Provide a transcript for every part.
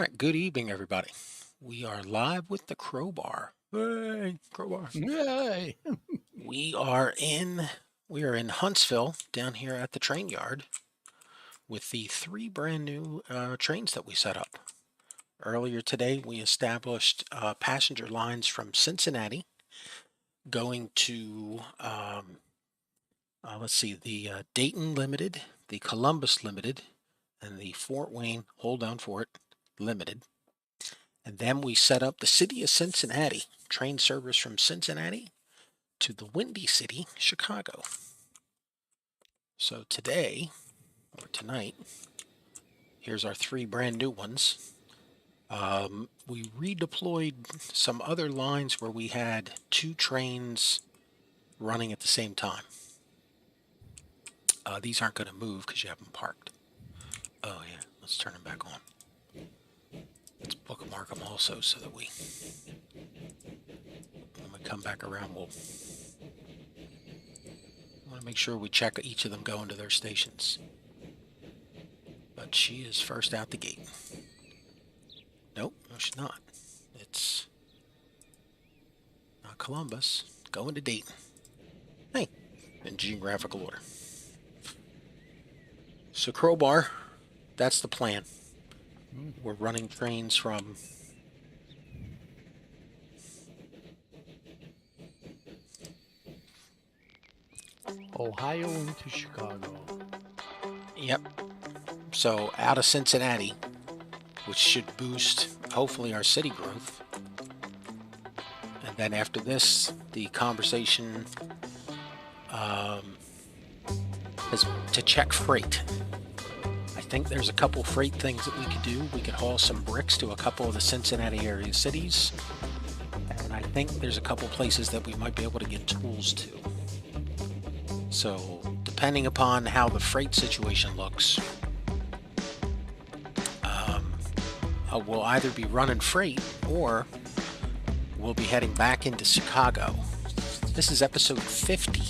right, good evening, everybody. We are live with the crowbar. Hey, crowbar. Yay! We are in Huntsville, down here at the train yard, with the 3 brand new trains that we set up. Earlier today, we established passenger lines from Cincinnati going to, let's see, the Dayton Limited, the Columbus Limited, and the Fort Wayne, hold on for it, Limited. And then we set up the city of Cincinnati, train service from Cincinnati to the Windy City, Chicago. So today, or tonight, here's our 3 brand new ones. We redeployed some other lines where we had 2 trains running at the same time. These aren't going to move because you have them parked. Oh yeah, let's turn them back on. Let's bookmark them also so that when we come back around, we'll want to make sure we check each of them going to their stations. But she is first out the gate. Nope, no she's not. It's not Columbus, going to Dayton. Hey, in geographical order. So crowbar, that's the plan. We're running trains from Ohio into Chicago. Yep. So out of Cincinnati, which should boost, hopefully, our city growth. And then after this, the conversation is to check freight. I think there's a couple freight things that we could do. We could haul some bricks to a couple of the Cincinnati area cities. And I think there's a couple places that we might be able to get tools to. So depending upon how the freight situation looks, we'll either be running freight or we'll be heading back into Chicago. This is episode 50.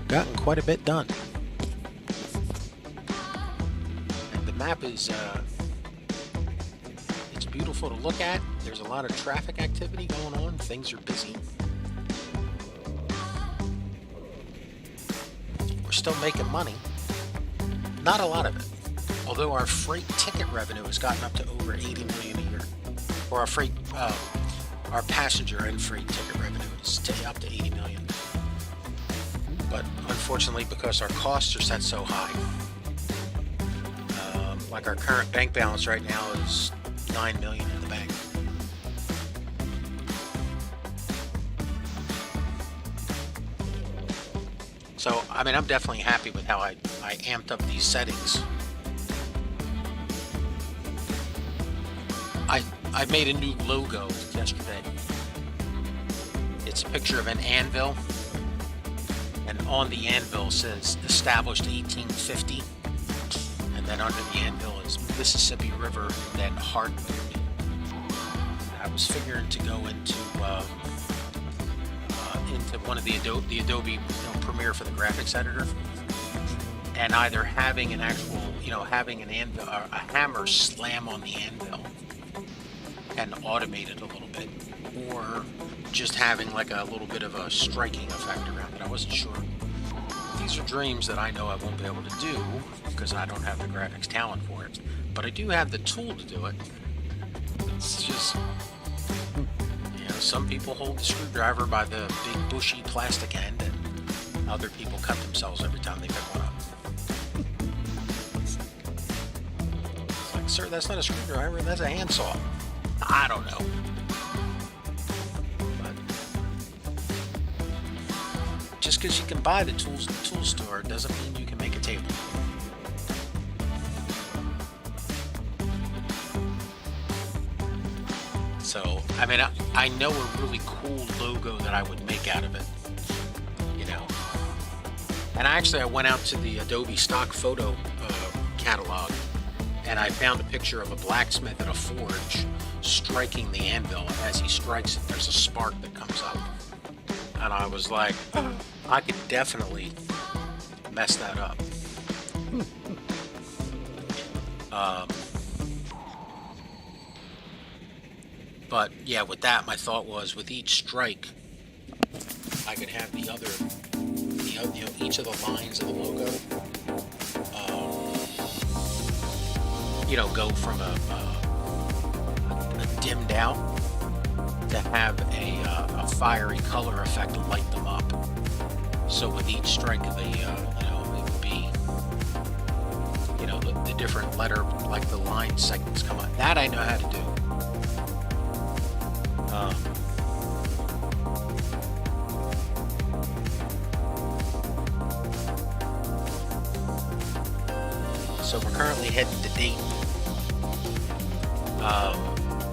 Gotten quite a bit done. And the map is it's beautiful to look at. There's a lot of traffic activity going on. Things are busy. We're still making money. Not a lot of it. Although our freight ticket revenue has gotten up to over 80 million a year. Or our freight our passenger and freight ticket revenue is up to 80 million. But unfortunately, because our costs are set so high, like our current bank balance right now is 9 million in the bank. So, I mean, I'm definitely happy with how I amped up these settings. I made a new logo yesterday. It's a picture of an anvil, and on the anvil says established 1850, and then under the anvil is Mississippi River and then Hard Mode. I was figuring to go into one of the Adobe Premiere for the graphics editor, and either having an actual, having an anvil or a hammer slam on the anvil and automate it a little bit, or just having like a little bit of a striking effect around it. I wasn't sure. These are dreams that I know I won't be able to do because I don't have the graphics talent for it, but I do have the tool to do it. It's just, some people hold the screwdriver by the big bushy plastic end, and other people cut themselves every time they pick one up. It's like, sir, that's not a screwdriver, that's a handsaw. I don't know. But just because you can buy the tools in the tool store doesn't mean you can make a table. So, I mean, I know a really cool logo that I would make out of it, And I went out to the Adobe stock photo catalog, and I found a picture of a blacksmith at a forge striking the anvil. As he strikes it, there's a spark that comes up. And I was like, I could definitely mess that up. But yeah, with that, my thought was with each strike, I could have the other, each of the lines of the logo, go from a dimmed out to have a fiery color effect to light them up. So with each strike, it would be, the different letter, like the line segments come on. That I know how to do. So we're currently heading to Dayton.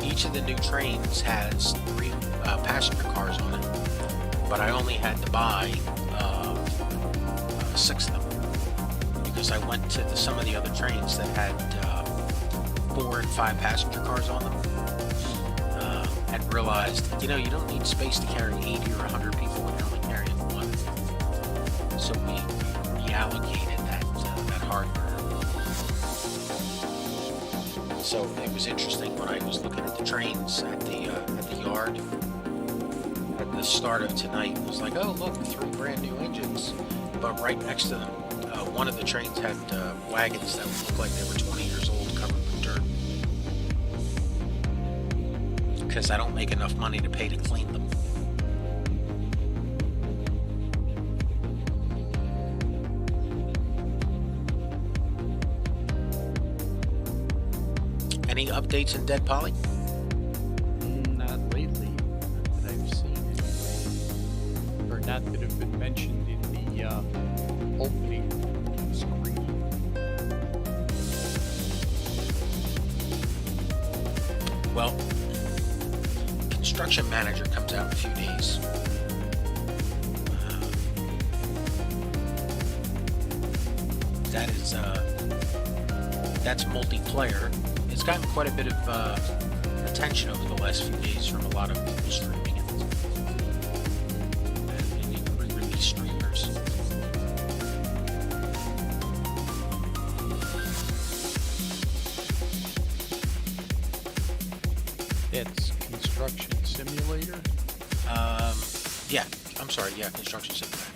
Each of the new trains has 3 passenger cars on it, but I only had to buy 6 of them because I went to some of the other trains that had 4 and 5 passenger cars on them, and realized, you don't need space to carry 80 or 100 people when you're only carrying 1. So we reallocated that hardware. So it was interesting when I was looking at the trains at the yard at the start of tonight. It was like, oh look, 3 brand new engines, but right next to them, one of the trains had wagons that looked like they were 20 years old, covered with dirt. Because I don't make enough money to pay to clean them. Any updates in Dead Poly? Not lately, not that I've seen anyway. Or not that have been mentioned in the opening screen. Well, Construction Manager comes out in a few days. That's multiplayer. It's gotten quite a bit of attention over the last few days from a lot of people streaming it, and re-release streamers. That's Construction Simulator? Yeah, I'm sorry, yeah, Construction Simulator.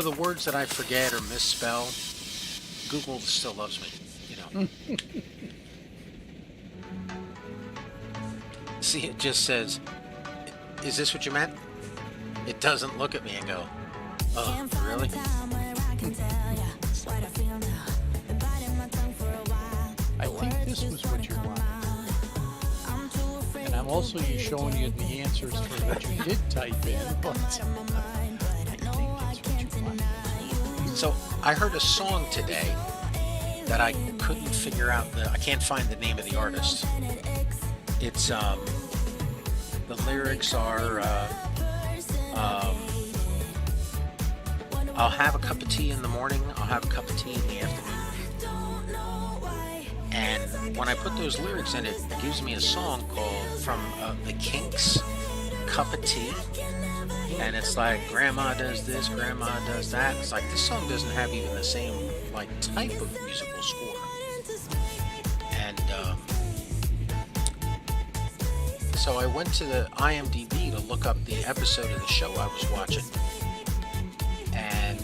The words that I forget or misspell, Google still loves me, See, it just says, is this what you meant? It doesn't look at me and go, oh, really? I think this was what you wanted. And I'm also showing you the answers for what you did type in, but I think it's what you wanted. So I heard a song today that I couldn't figure out. I can't find the name of the artist. It's the lyrics are I'll have a cup of tea in the morning, I'll have a cup of tea in the afternoon. And when I put those lyrics in, it gives me a song called from the Kinks, Cup of Tea. And it's like, grandma does this, grandma does that. It's like, this song doesn't have even the same type of musical score. And so I went to the IMDb to look up the episode of the show I was watching. And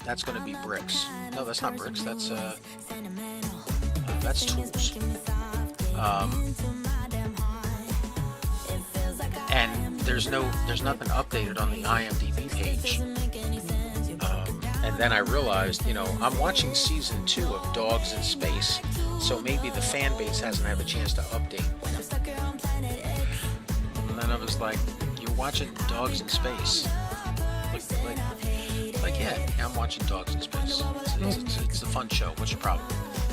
that's going to be Bricks. No, that's not Bricks. That's Tools. And there's nothing updated on the IMDb page. And then I realized, I'm watching season 2 of Dogs in Space, so maybe the fan base hasn't had a chance to update. And then I was like, you're watching Dogs in Space? Yeah, I'm watching Dogs in Space. It's a fun show. What's your problem?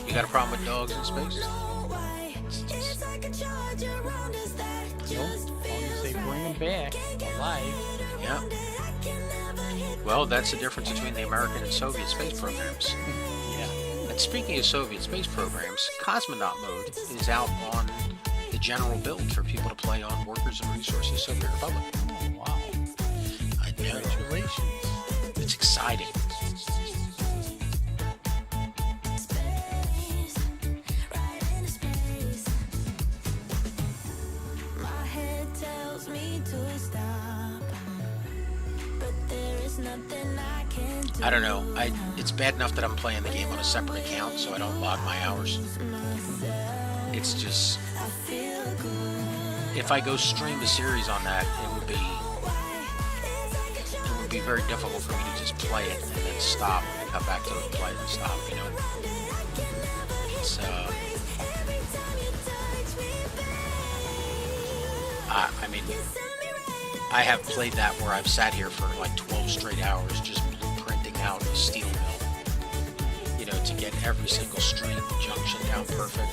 You got a problem with Dogs in Space? No, as long as they bring them back alive. Yeah. Well, that's the difference between the American and Soviet space programs. Yeah. And speaking of Soviet space programs, Cosmonaut Mode is out on the general build for people to play on Workers and Resources Soviet Republic. Oh, I don't know. It's bad enough that I'm playing the game on a separate account, so I don't log my hours. It's just, if I go stream a series on that, it would be very difficult for me to just play it and then stop and come back to it and play it and stop. You know, it's I mean, I have played that where I've sat here for like 12 straight hours just blueprinting out a steel mill, you know, to get every single string and junction down perfect.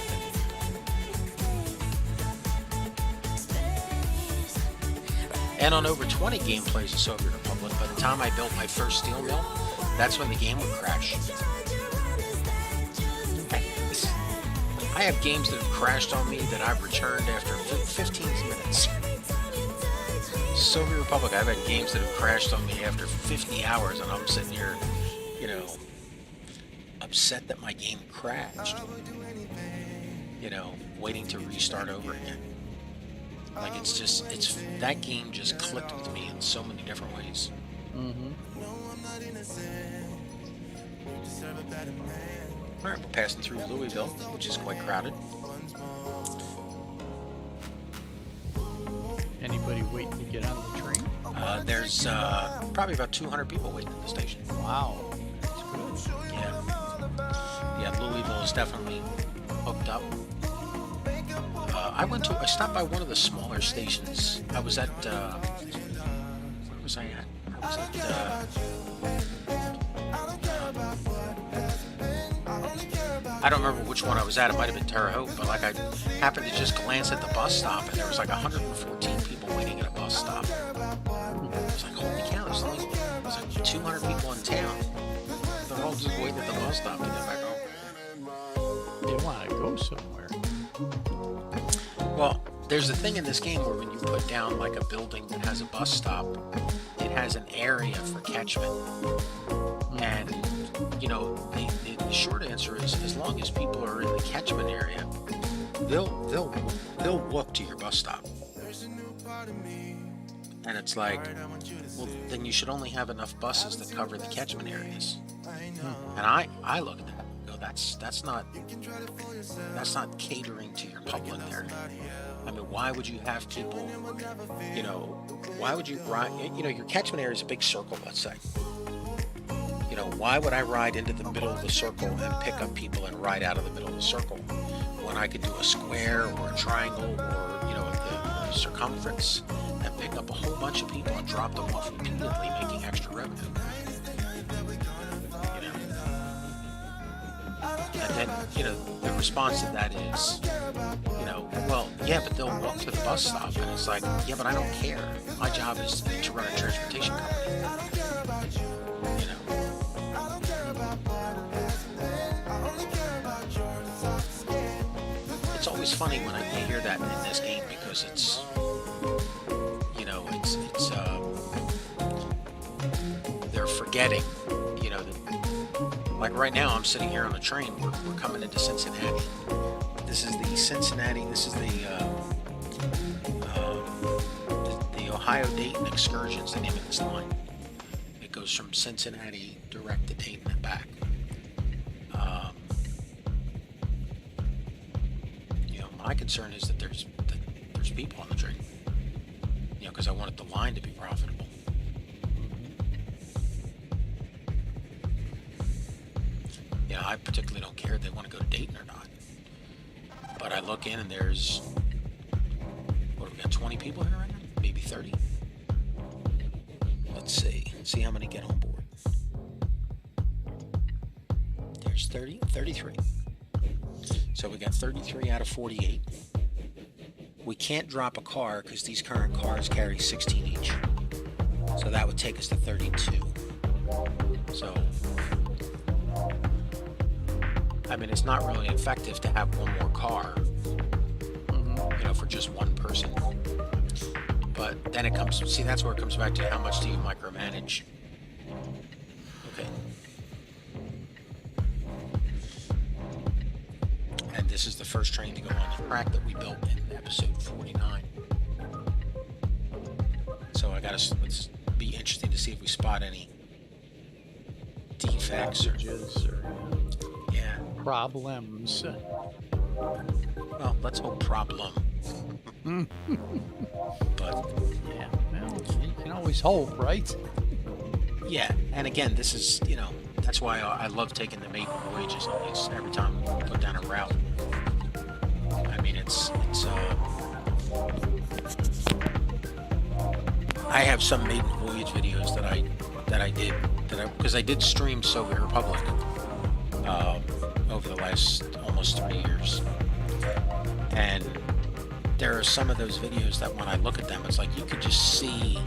And on over 20 gameplays of Soviet Republic, by the time I built my first steel mill, that's when the game would crash. I have games that have crashed on me that I've returned after 15 minutes. Soviet Republic, I've had games that have crashed on me after 50 hours, and I'm sitting here, you know, upset that my game crashed. You know, waiting to restart over again. Like, that game just clicked with me in so many different ways. Mm-hmm. Alright, we're passing through Louisville, which is quite crowded. Anybody waiting to get on the train? There's probably about 200 people waiting at the station. Wow, that's good. Yeah, Louisville is definitely hooked up. I stopped by one of the smaller stations. I was at, where was I at? I was at, I don't remember which one I was at. It might have been Terre Haute, but like I happened to just glance at the bus stop, and there was like 114 people waiting at a bus stop. I was like, holy cow, there's like 200 people in town. They're all just waiting at the bus stop to get back home. They want to go somewhere. Well, there's a thing in this game where when you put down like a building that has a bus stop, it has an area for catchment. And, you know, the short answer is, as long as people are in the catchment area, they'll walk to your bus stop. And it's like, well, then you should only have enough buses that cover the catchment areas. And I look at that and go, that's not catering to your public there. I mean, why would you have people, you know, why would you ride, you know, your catchment area is a big circle, let's say. You know, why would I ride into the middle of the circle and pick up people and ride out of the middle of the circle when I could do a square or a triangle or, you know, the circumference and pick up a whole bunch of people and drop them off repeatedly, making extra revenue. You know? And then, you know, the response to that is, you know, well, yeah, but they'll walk to the bus stop. And it's like, yeah, but I don't care. My job is to run a transportation company. You know? It's always funny when I hear that in this game because it's, you know, they're forgetting, you know, that, like right now I'm sitting here on a train, we're coming into Cincinnati. This is the Cincinnati, this is the Ohio-Dayton excursions, the name of this line. It goes from Cincinnati direct to Dayton and back. You know, my concern is that there's people on the train. You know, because I wanted the line to be profitable. You know, I particularly don't care if they want to go to Dayton or not. But I look in and there's, what, we got 20 people here right now? Maybe 30. Let's see how many get on board. There's 33. So we got 33 out of 48. We can't drop a car because these current cars carry 16 each. So that would take us to 32. So, I mean, it's not really effective to have one more car, you know, for just one person. But then it comes, see, that's where it comes back to how much do you micromanage. Okay. And this is the first train to go on the track that we built in episode 49. So it's be interesting to see if we spot any defects or yeah. Problems. Well, let's hope problem. But yeah, well, you can always hope, right? yeah, and again, this is, that's why I love taking the maiden voyages on these every time we put down a route. I mean, I have some maiden voyage videos that I did because I did stream Soviet Republic over the last almost 3 years, and there are some of those videos that when I look at them, it's like you could just see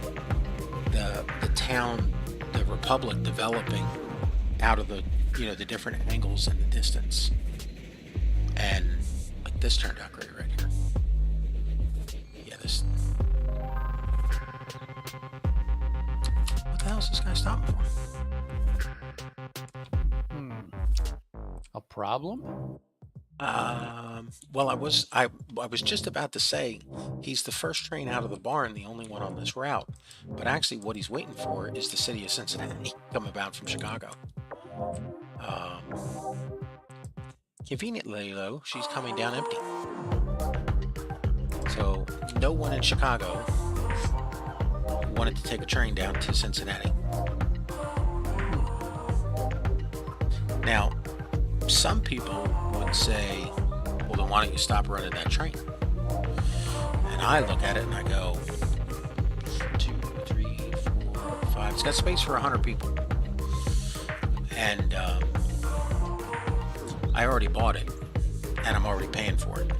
the town, the Republic developing out of the the different angles in the distance, and like this turned out great right here. Yeah, this. What the hell is this guy stopping for? A problem? Well, I was just about to say he's the first train out of the barn, the only one on this route. But actually, what he's waiting for is the city of Cincinnati coming bound from Chicago. Conveniently, though, she's coming down empty. So no one in Chicago wanted to take a train down to Cincinnati. Now, some people would say, well, then why don't you stop running that train? And I look at it and I go, 2, 3, 4, 5. It's got space for 100 people. And I already bought it, and I'm already paying for it.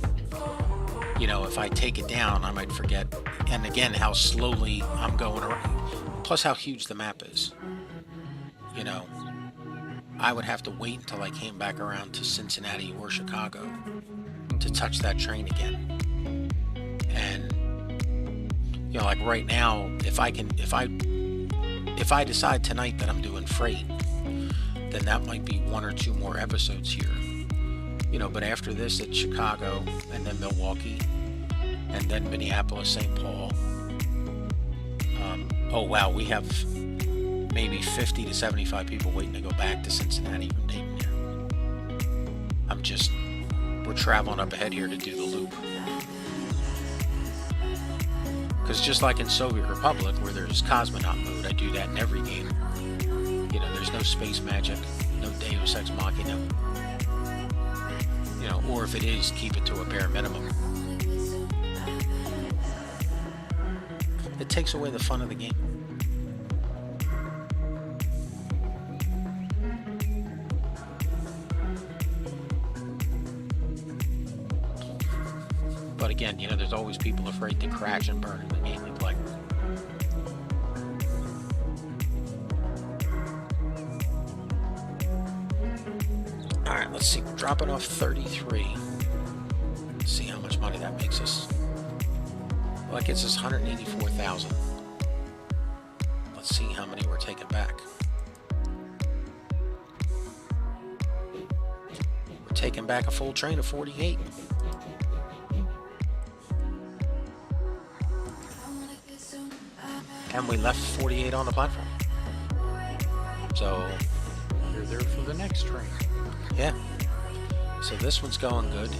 If I take it down, I might forget. And again, how slowly I'm going around. Plus how huge the map is. I would have to wait until I came back around to Cincinnati or Chicago to touch that train again. And like right now, if I decide tonight that I'm doing freight, then that might be 1 or 2 more episodes here. But after this, it's Chicago, and then Milwaukee, and then Minneapolis, St. Paul. Oh wow, we have maybe 50 to 75 people waiting to go back to Cincinnati from Dayton here. We're traveling up ahead here to do the loop. Because just like in Soviet Republic, where there's cosmonaut mode, I do that in every game. There's no space magic, no Deus Ex Machina. Or if it is, keep it to a bare minimum. It takes away the fun of the game. But again, there's always people afraid to crash and burn in the game they play. Alright, let's see. We're dropping off 33. Let's see how much money that makes us. Well, that gets us 184,000. Let's see how many we're taking back. We're taking back a full train of 48. And we left 48 on the platform. So You're there for the next train. yeah. So this one's going good.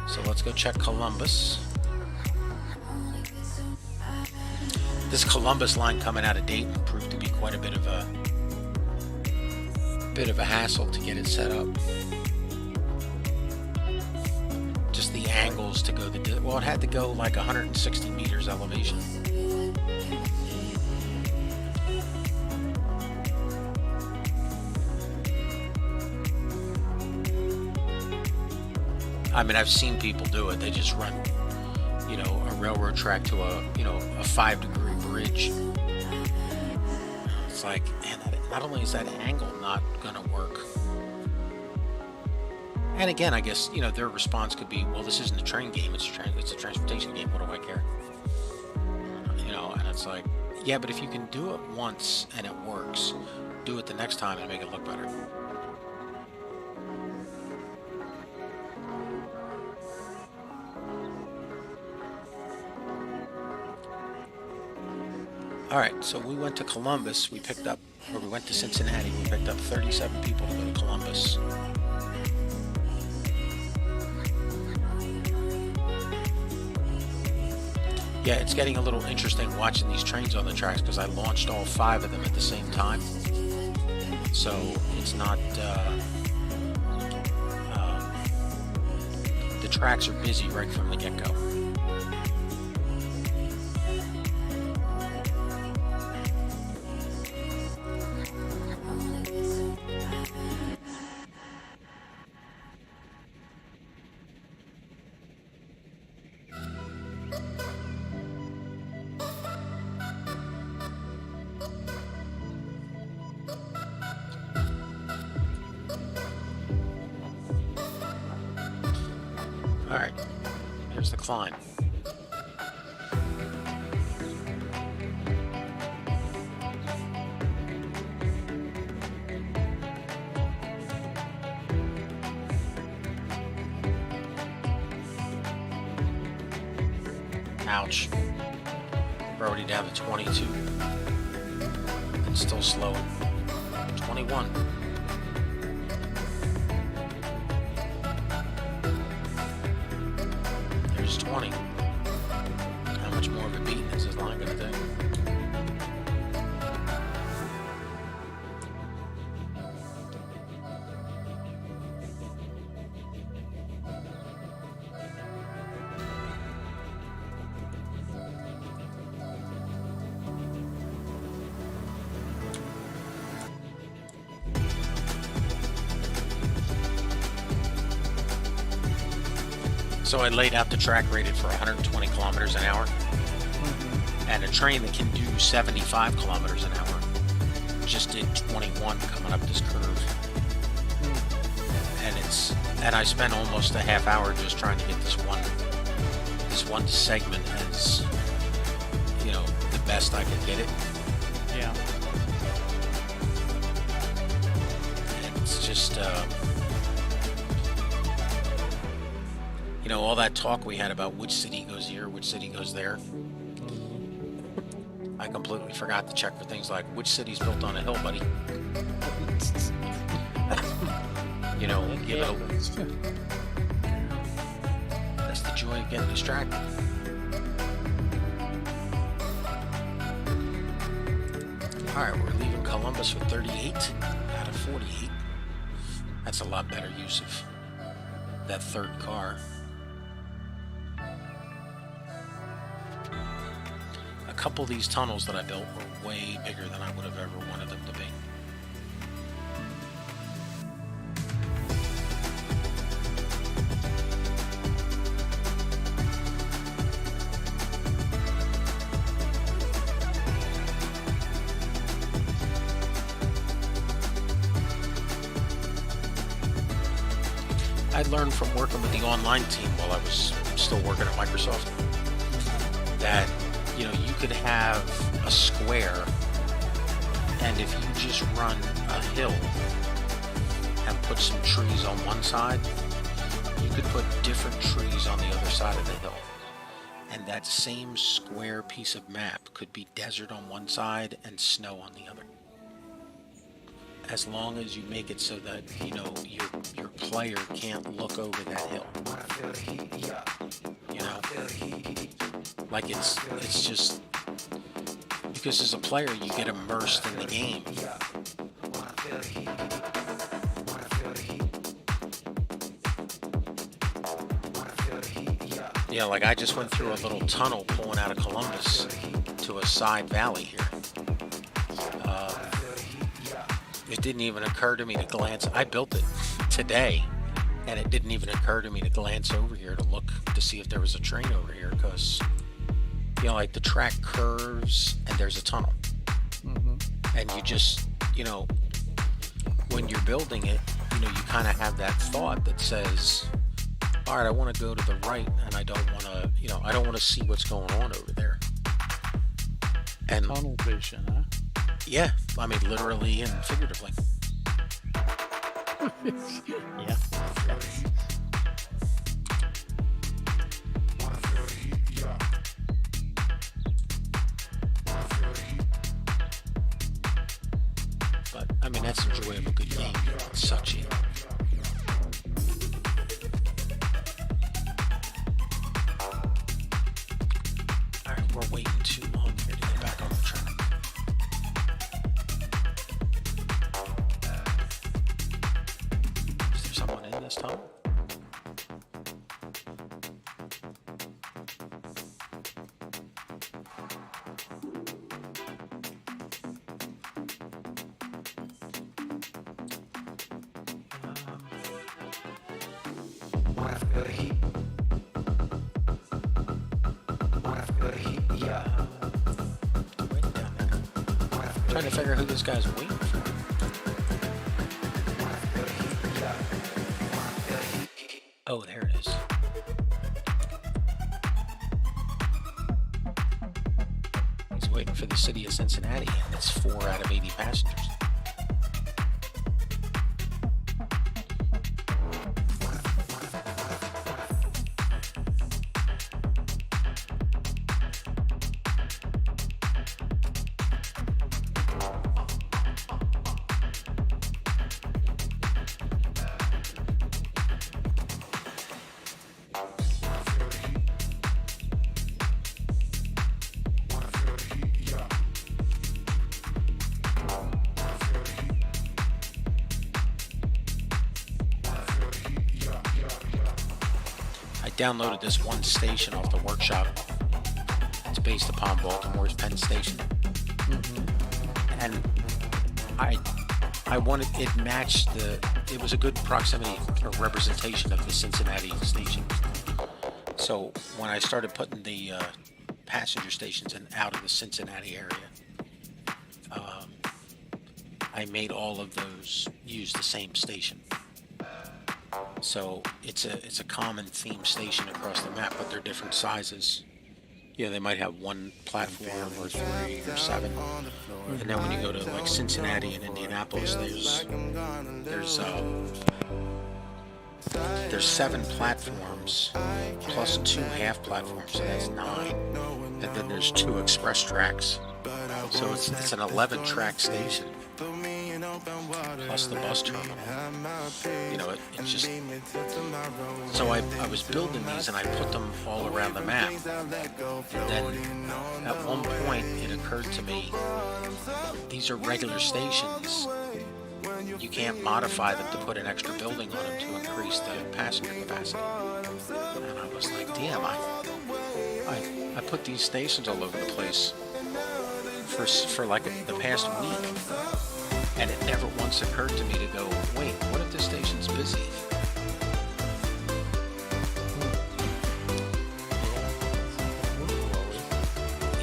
So let's go check Columbus. This Columbus line coming out of Dayton proved to be quite a bit of a hassle to get it set up. Just the angles to go it had to go like 160 meters elevation. I mean, I've seen people do it. They just run, a railroad track to a 5-degree bridge. It's like, man, not only is that angle not gonna work, and again, I guess their response could be, well, this isn't a train game; it's a transportation game. What do I care? And it's like, yeah, but if you can do it once and it works, do it the next time and make it look better. All right, so we went to Columbus. We went to Cincinnati. We picked up 37 people to go to Columbus. Yeah, it's getting a little interesting watching these trains on the tracks because I launched all 5 of them at the same time. So it's not, the tracks are busy right from the get-go. All right, here's the climb. Ouch. We're already down to 22. And still slowing. 21. There's 20. How much more of a beat is this line going to do? So I laid out the track rated for 120 kilometers an hour, and a train that can do 75 kilometers an hour just did 21 coming up this curve. And I spent almost a half hour just trying to get this one segment as, you know, the best I could get it. Yeah. And it's just, you know, all that talk we had about which city goes here, which city goes there. I completely forgot to check for things like which city's built on a hill, buddy. You know, give it a... That's the joy of getting distracted. Alright, we're leaving Columbus with 38 out of 48. That's a lot better use of that third car. A couple of these tunnels that I built were way bigger than I would have ever wanted them to be. I learned from working with the online team while I was still working at Microsoft that, you know, you could have a square, and if you just run a hill and put some trees on one side, you could put different trees on the other side of the hill. And that same square piece of map could be desert on one side and snow on the other. As long as you make it so that, you know, your player can't look over that hill. You know? Like it's just because as a player you get immersed in the game. Yeah, like I just went through a little tunnel pulling out of Columbus to a side valley here. It didn't even occur to me to glance. I built it today, and it didn't even occur to me to glance over here to look to see if there was a train over here, because, you know, like the track curves and there's a tunnel. And you just, you know, when you're building it, you know, you kind of have that thought that says, all right, I want to go to the right, and I don't want to, you know, I don't want to see what's going on over there. And Tunnel vision, huh? yeah, I mean, literally and figuratively. Yeah. I mean, that's the joy of a good game. It sucks you. Alright, we're waiting too long here to get back on the track. Is there someone in this time? Trying to figure out who this guy's waiting for. Oh, there it is. He's waiting for the city of Cincinnati, and it's 4 out of 80 passengers. Downloaded this one station off the workshop. It's based upon Baltimore's Penn Station. And I wanted it matched it was a good proximity or representation of the Cincinnati station. So when I started putting the passenger stations in out of the Cincinnati area, I made all of those use the same station. So it's a common theme station across the map, but they're different sizes. Yeah, they might have 1 platform or 3 or 7. And then when you go to like Cincinnati and Indianapolis, there's 7 platforms plus 2 half platforms, so that's 9. And then there's 2 express tracks. So it's an 11 track station. Plus the bus terminal. You know, it's just... So I was building these and I put them all around the map. And then at one point it occurred to me, these are regular stations. You can't modify them to put an extra building on them to increase the passenger capacity. And I was like, damn, I put these stations all over the place for like the past week. And it never once occurred to me to go, wait, what if this station's busy?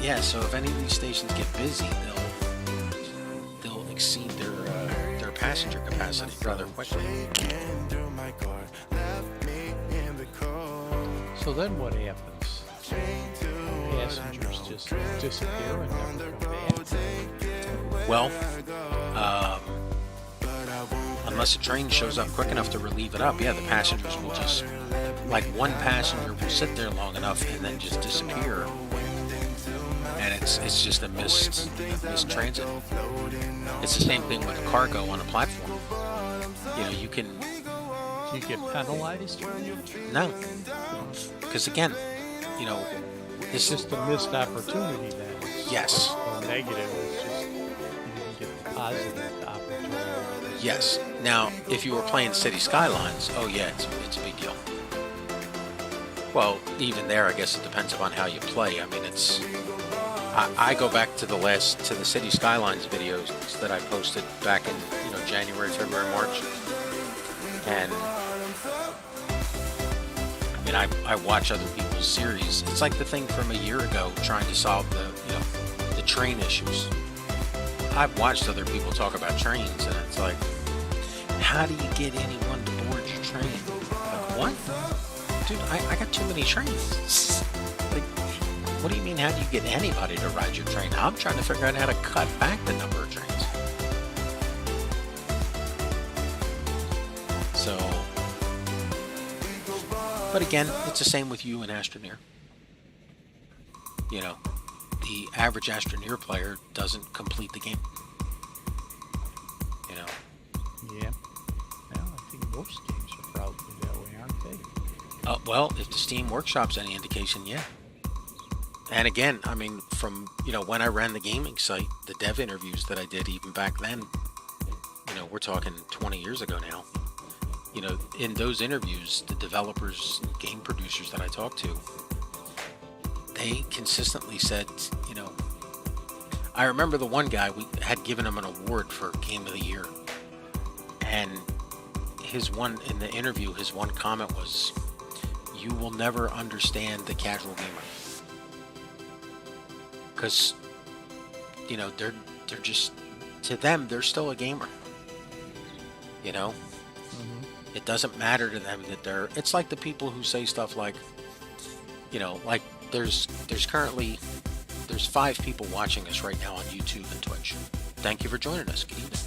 Yeah, so if any of these stations get busy, they'll exceed their passenger capacity rather quickly. So then what happens? Passengers just disappear and never come back? Well, unless a train shows up quick enough to relieve it up, yeah, the passengers will just, like one passenger will sit there long enough and then just disappear, and it's just a missed transit. It's the same thing with cargo on a platform. You know, you can... Do you get penalized? No, because again, you know, it's just a missed opportunity then. Yes. Or negative. It's just you didn't get the positive opportunity. Yes. Now, if you were playing City Skylines, oh yeah, it's a big deal. Well, even there, I guess it depends upon how you play. I mean, it's... I go back to the City Skylines videos that I posted back in, January, February, March. And, I mean, I watch other people's series. It's like the thing from a year ago trying to solve the train issues. I've watched other people talk about trains, and it's like, how do you get anyone to board your train? Like, what? Dude, I got too many trains. Like, what do you mean, how do you get anybody to ride your train? I'm trying to figure out how to cut back the number of trains. So, but again, it's the same with you and Astroneer. The average Astroneer player doesn't complete the game. Most games are probably that way, aren't they? Well, if the Steam Workshop's any indication, yeah. And again, I mean, from, when I ran the gaming site, the dev interviews that I did even back then, we're talking 20 years ago now. In those interviews, the developers, game producers that I talked to, they consistently said, I remember the one guy, we had given him an award for Game of the Year. And in the interview, his one comment was, "You will never understand the casual gamer." Because, they're just, to them, they're still a gamer. It doesn't matter to them that it's like the people who say stuff like, like there's 5 people watching us right now on YouTube and Twitch. Thank you for joining us. Good evening.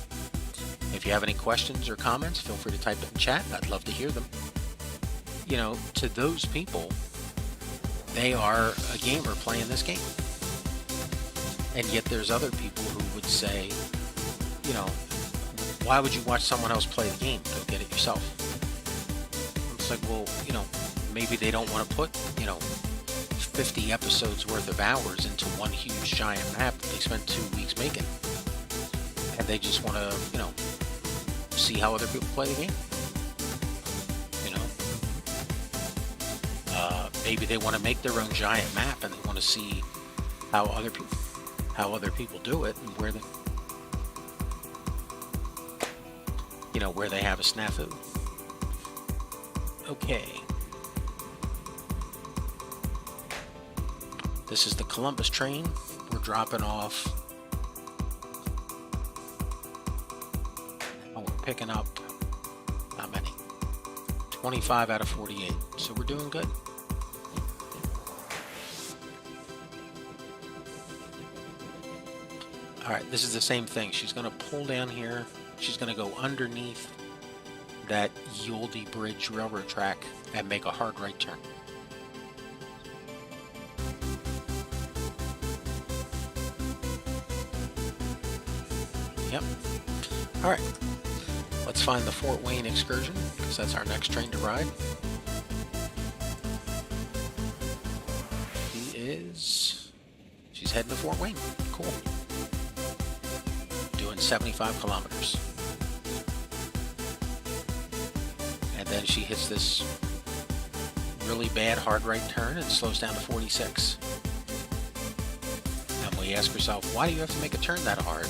If you have any questions or comments, feel free to type it in chat. I'd love to hear them. To those people, they are a gamer playing this game. And yet there's other people who would say, why would you watch someone else play the game? Go get it yourself. It's like, well, maybe they don't want to put, 50 episodes worth of hours into one huge giant map that they spent 2 weeks making. And they just want to, see how other people play the game. Maybe they want to make their own giant map and they want to see how other people do it and where they have a snafu. Okay. This is the Columbus train. We're dropping off. Oh, we're picking up not many. 25 out of 48. So we're doing good. Alright, this is the same thing. She's going to pull down here. She's going to go underneath that Uvalde Bridge railroad track and make a hard right turn. Yep. Alright. Let's find the Fort Wayne excursion, because that's our next train to ride. She's heading to Fort Wayne. Cool. Doing 75 kilometers. And then she hits this really bad hard right turn and slows down to 46. And we ask ourselves, why do you have to make a turn that hard?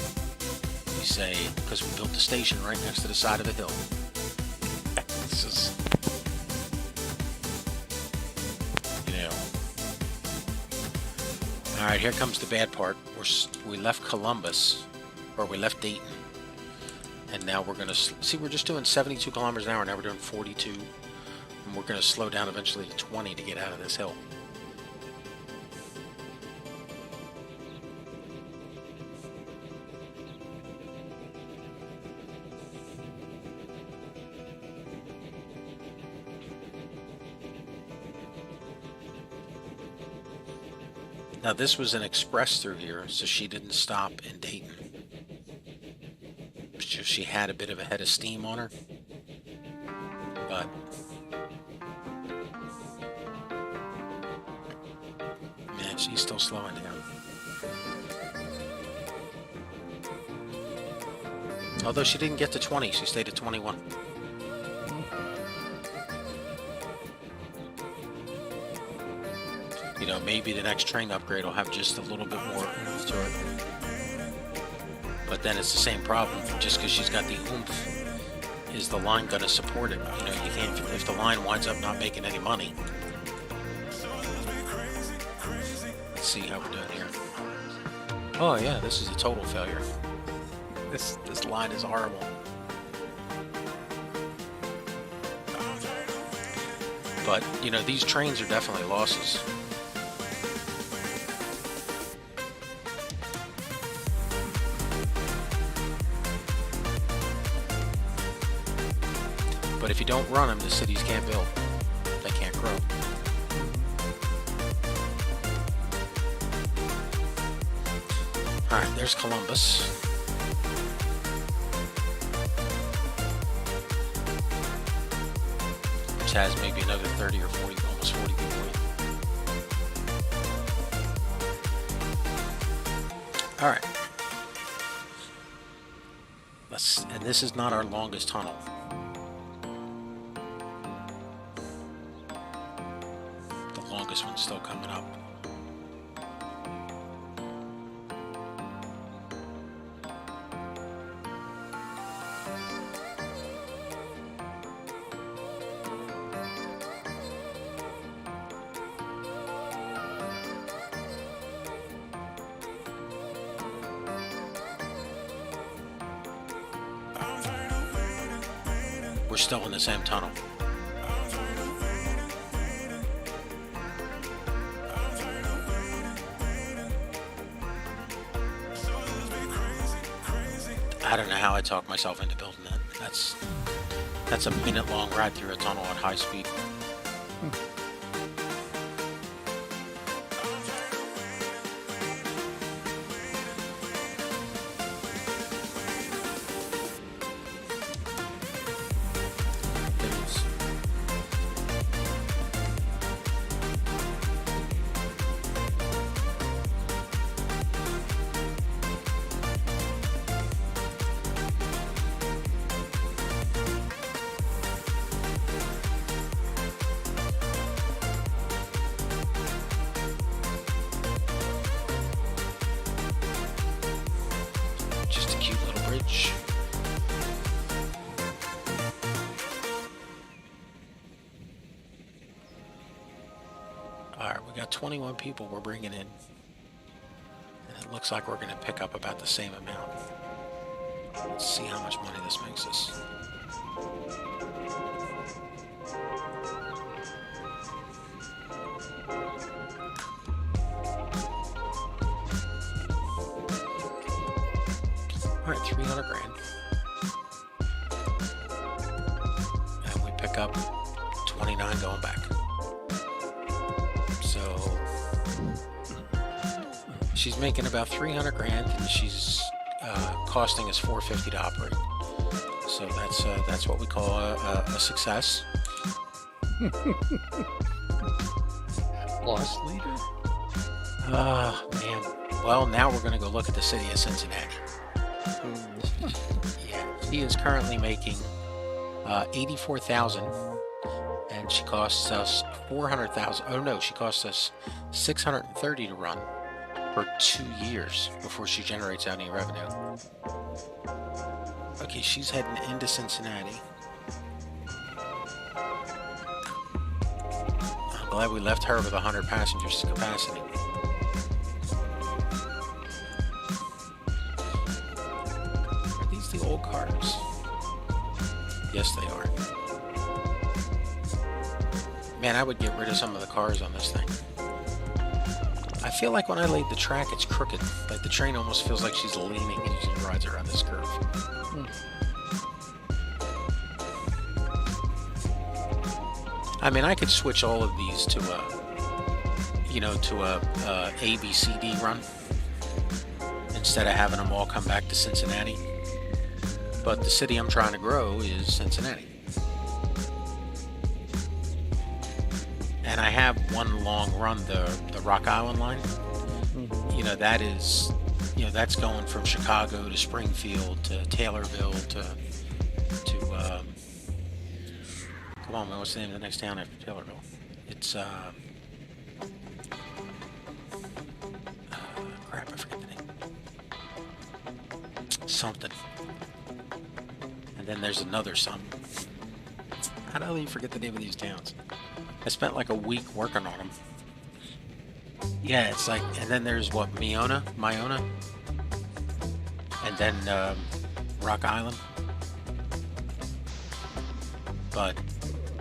We say, because we built the station right next to the side of the hill. It's just, Alright, here comes the bad part. We left Columbus, or we left Dayton. And now we're going to, see, we're just doing 72 kilometers an hour, now we're doing 42. And we're going to slow down eventually to 20 to get out of this hill. Now this was an express through here, so she didn't stop in Dayton. She had a bit of a head of steam on her, but man, she's still slowing down. Although she didn't get to 20, she stayed at 21. Maybe the next train upgrade will have just a little bit more oomph to it. But then it's the same problem. Just because she's got the oomph, is the line going to support it? You can't, if the line winds up not making any money. Let's see how we're doing here. Oh yeah, this is a total failure. This line is horrible. But, these trains are definitely losses. But if you don't run them, the cities can't build. They can't grow. Alright, there's Columbus. has maybe another 30 or 40, almost 40 people in. All right. And this is not our longest tunnel. The longest one's still coming up. We're still in the same tunnel. I don't know how I talked myself into building that. That's a minute-long ride through a tunnel at high speed. Just a cute little bridge. Alright, we got 21 people we're bringing in. And it looks like we're going to pick up about the same amount. Let's see how much money this makes us. Alright, 300 grand. And we pick up 29 going back. So she's making about 300 grand and she's costing us 450 to operate. So that's what we call a success. Loss leader? Man. Well, now we're going to go look at the city of Cincinnati. Yeah, she is currently making 84,000, and she costs us 400,000. Oh no, she costs us 630 to run for 2 years before she generates any revenue. Okay, she's heading into Cincinnati. I'm glad we left her with 100 passengers capacity. The old cars. Yes, they are. Man, I would get rid of some of the cars on this thing. I feel like when I laid the track, it's crooked. Like the train almost feels like she's leaning and she rides around this curve. I mean, I could switch all of these to a, A, B, C, D run instead of having them all come back to Cincinnati. But the city I'm trying to grow is Cincinnati. And I have one long run, the Rock Island line. That is, that's going from Chicago to Springfield to Taylorville to come on, man, what's the name of the next town after Taylorville? It's, crap, I forget the name. Something. Then there's another something. How do I even forget the name of these towns? I spent like a week working on them. Yeah, it's like, and then there's what, Miona, and then Rock Island. But,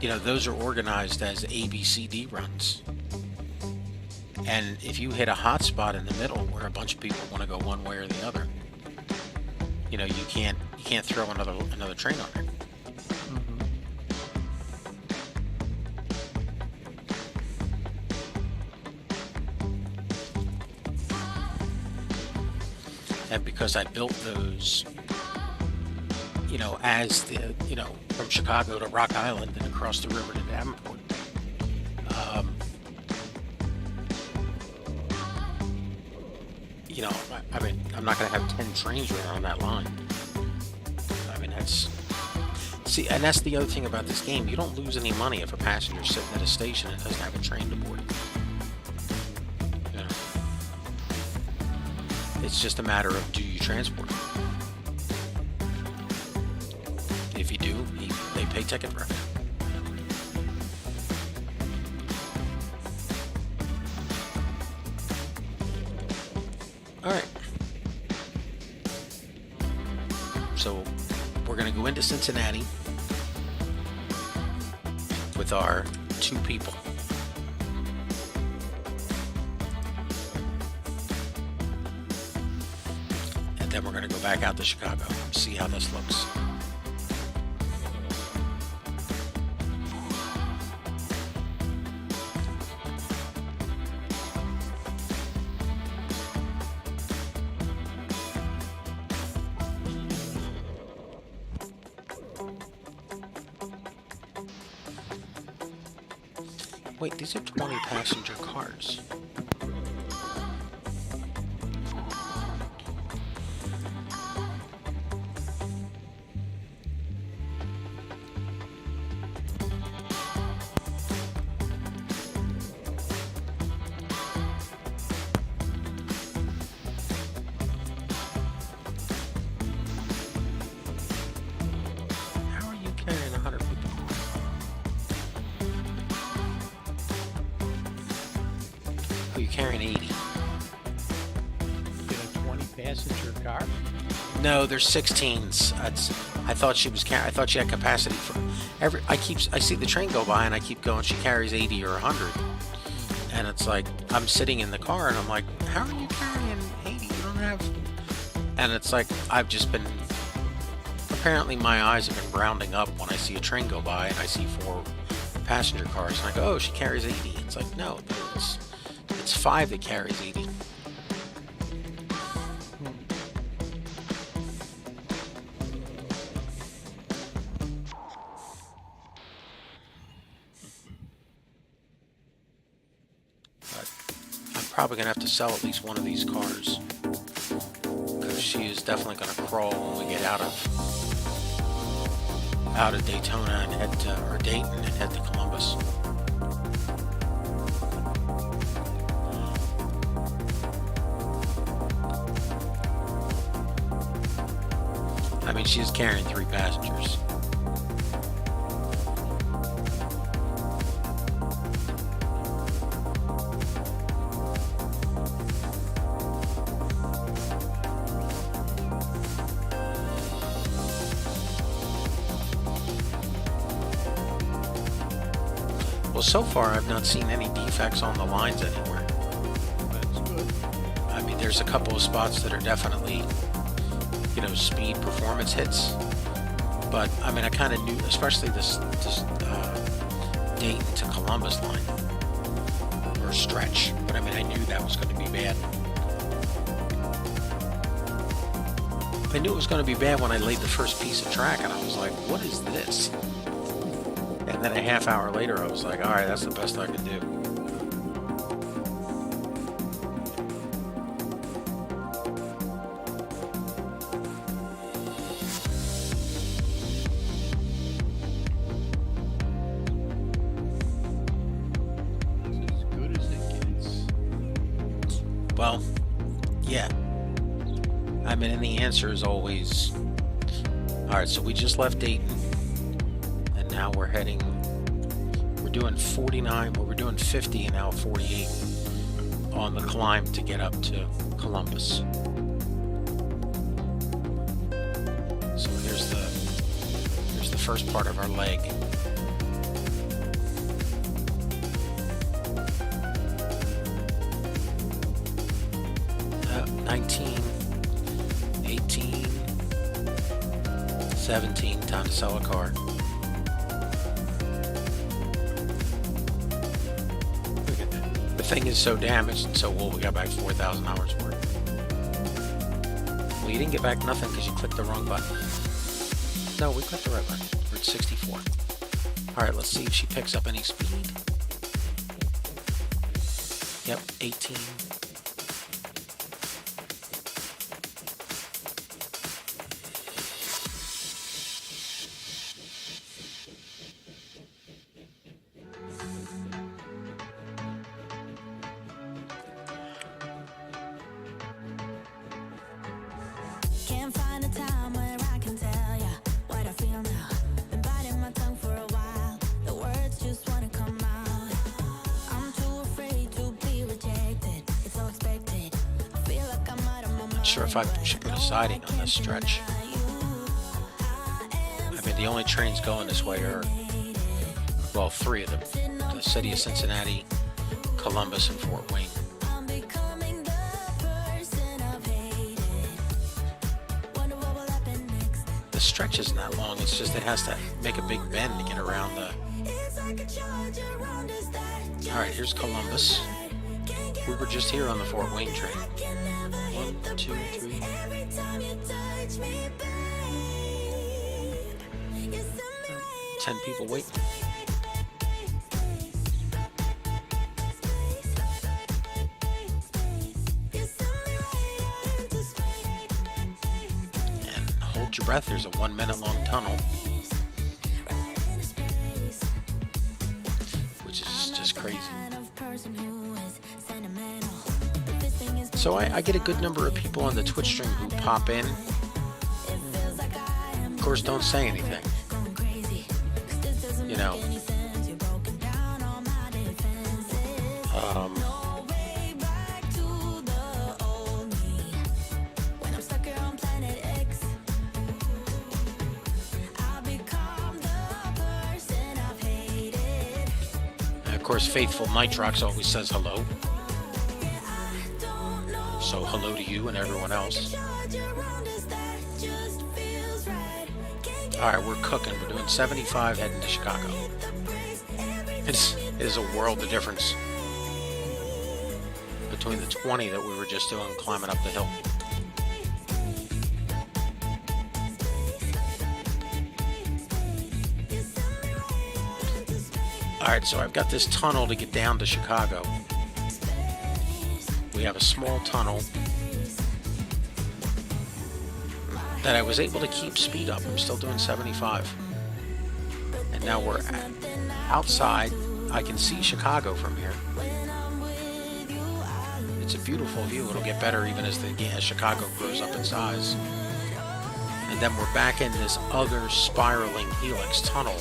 those are organized as A, B, C, D runs. And if you hit a hot spot in the middle where a bunch of people want to go one way or the other, you can't throw another train on there. And because I built those, as the from Chicago to Rock Island and across the river to Davenport. You know, I mean, I'm not going to have 10 trains running on that line. I mean, that's... See, and that's the other thing about this game. You don't lose any money if a passenger's sitting at a station and doesn't have a train to board. You know? It's just a matter of, do you transport them? If you do, they pay ticket revenue. Alright. So, we're going to go into Cincinnati with our 2 people. And then we're going to go back out to Chicago and see how this looks. Wait, these are 20 passenger cars. How are you carrying 100 people? Oh, you're carrying 80. In a 20 passenger car? No, there's 16s. I thought she was I thought she had capacity for every. I see the train go by and I keep going. She carries 80 or 100, and it's like I'm sitting in the car and I'm like, how are you carrying 80? You don't have. And it's like I've just been. Apparently, my eyes have been rounding up when I see a train go by and I see 4 passenger cars and I go, oh, she carries 80. It's like no, it's 5 that carries 80. Probably gonna have to sell at least one of these cars because she is definitely gonna crawl when we get out of Daytona and head to or Dayton and head to Columbus. I mean, she's carrying 3 passengers. Well, so far I've not seen any defects on the lines anywhere. That's good. I mean, there's a couple of spots that are definitely, you know, speed performance hits. But I mean, I kind of knew, especially this Dayton to Columbus line or stretch. But I mean, I knew that was going to be bad. I knew it was going to be bad when I laid the first piece of track, and I was like, "What is this?" And then a half hour later, I was like, all right, that's the best I could do. It's as good as it gets. Well, yeah. I mean, and the answer is always, all right, so we just left Dayton. Now we're doing 49, well, we're doing 50 and now 48 on the climb to get up to Columbus. So here's the first part of our leg. 19, 18, 17, time to sell a car. The thing is so damaged and so old, we got back 4,000 hours for it. Well, you didn't get back nothing because you clicked the wrong button. No, we've got the right one. We're at 64. Alright, let's see if she picks up any speed. Yep, 18. Sure if I should put a siding on this stretch. I mean, the only trains going this way are, well, three of them. The city of Cincinnati, Columbus, and Fort Wayne. The stretch isn't that long, it's just it has to make a big bend to get around the... Alright, here's Columbus. We were just here on the Fort Wayne train. 1, 2, 3. Ten people waiting. And hold your breath, there's a 1 minute long tunnel. Which is just crazy. So I get a good number of people on the Twitch stream who pop in. Of course, don't say anything. You know. And of course, faithful Nitrox always says hello. So hello to you and everyone else. Alright, we're cooking. We're doing 75 heading to Chicago. It is a world of difference between the 20 that we were just doing climbing up the hill. Alright, so I've got this tunnel to get down to Chicago. We have a small tunnel that I was able to keep speed up. I'm still doing 75. And now we're outside. I can see Chicago from here. It's a beautiful view. It'll get better even as Chicago grows up in size. And then we're back in this other spiraling helix tunnel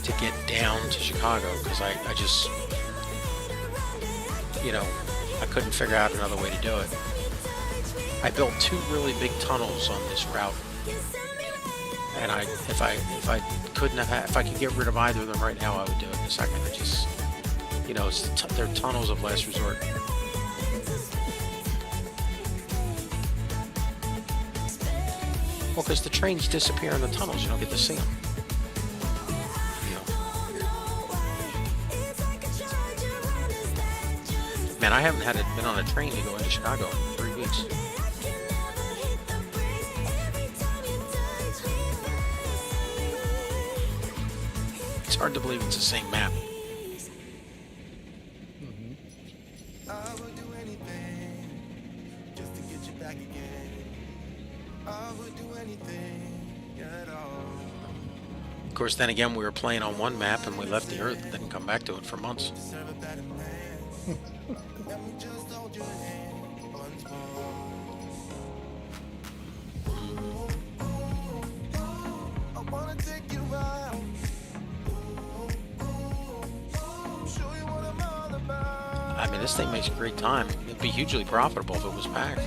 to get down to Chicago because I just, you know, I couldn't figure out another way to do it. I built two really big tunnels on this route, and if I could get rid of either of them right now, I would do it in a second. I just, you know, they're tunnels of last resort. Well, because the trains disappear in the tunnels, you don't get to see them. Man, I haven't been on a train to go into Chicago in 3 weeks. It's hard to believe it's the same map. I would do anything just to get you back again. I would do anything at all. Of course, then again, we were playing on one map and we left the Earth and didn't come back to it for months. I mean, this thing makes great time. It'd be hugely profitable if it was packed.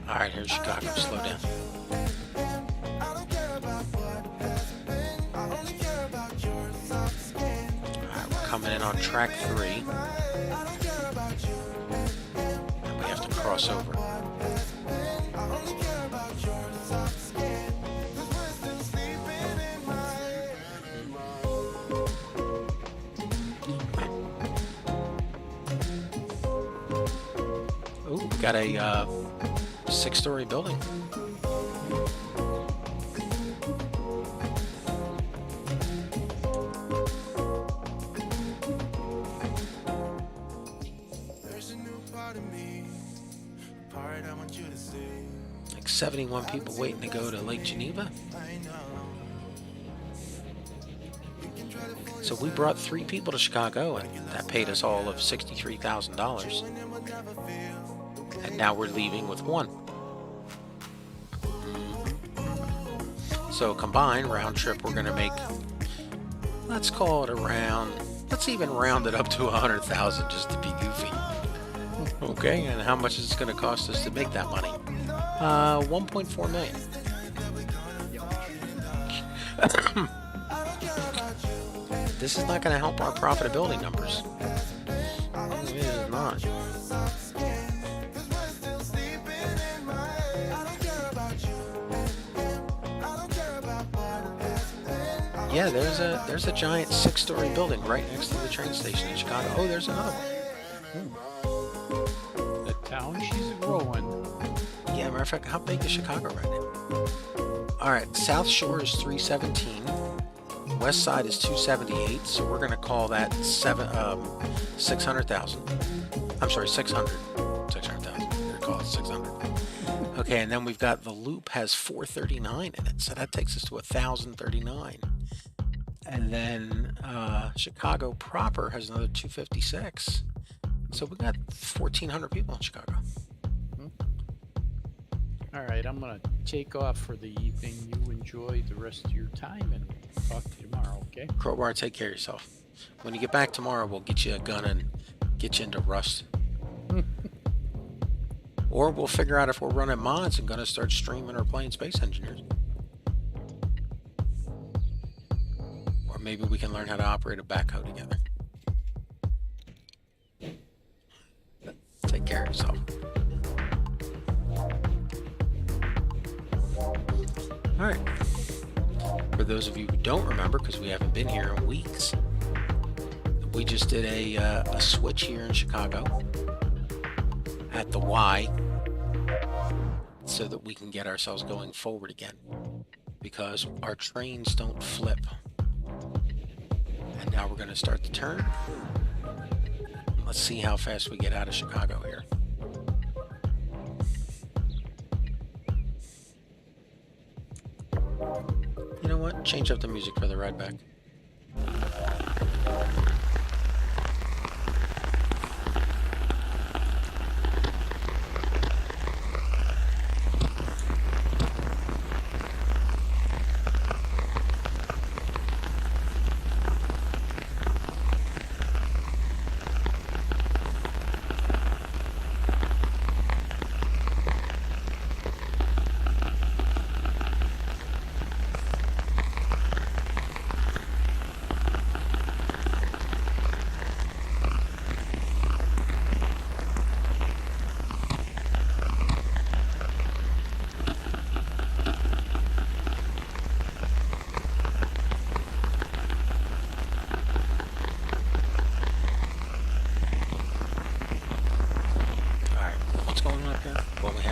Alright, here's Chicago. Slow down. Alright, we're coming in on track 3. And we have to cross over. Ooh. got a 6-story building. There's a new part of me, a part I want you to see. Like 71 people waiting to go to Lake Geneva. I know. You can try to fool So we brought 3 people to Chicago, and that paid us all of $63,000. yourself and it will never feel. And now we're leaving with 1. So combined round trip, we're going to make, let's call it around, let's even round it up to 100,000 just to be goofy. Okay, and how much is it going to cost us to make that money? 1.4 million. This is not going to help our profitability numbers. It is not. Yeah, there's a giant 6-story building right next to the train station in Chicago. Oh, there's another one. The town, she's growing. Yeah, matter of fact, how big is Chicago right now? All right, South Shore is 317. West Side is 278. So we're going to call that 600,000. I'm sorry, 600. 600,000. We're going to call it 600. Okay, and then we've got the Loop has 439 in it, so that takes us to 1,039. And then Chicago proper has another 256. So we got 1,400 people in Chicago. All right, I'm going to take off for the evening. You enjoy the rest of your time, and talk to you tomorrow, okay? Crowbar, take care of yourself. When you get back tomorrow, we'll get you a gun and get you into Rust. Or we'll figure out if we're running mods and going to start streaming or playing Space Engineers. Or maybe we can learn how to operate a backhoe together. Take care of yourself. Alright. For those of you who don't remember, because we haven't been here in weeks, we just did a switch here in Chicago at the Y so that we can get ourselves going forward again, because our trains don't flip. And now we're going to start the turn. Let's see how fast we get out of Chicago here. You know what? Change up the music for the ride back.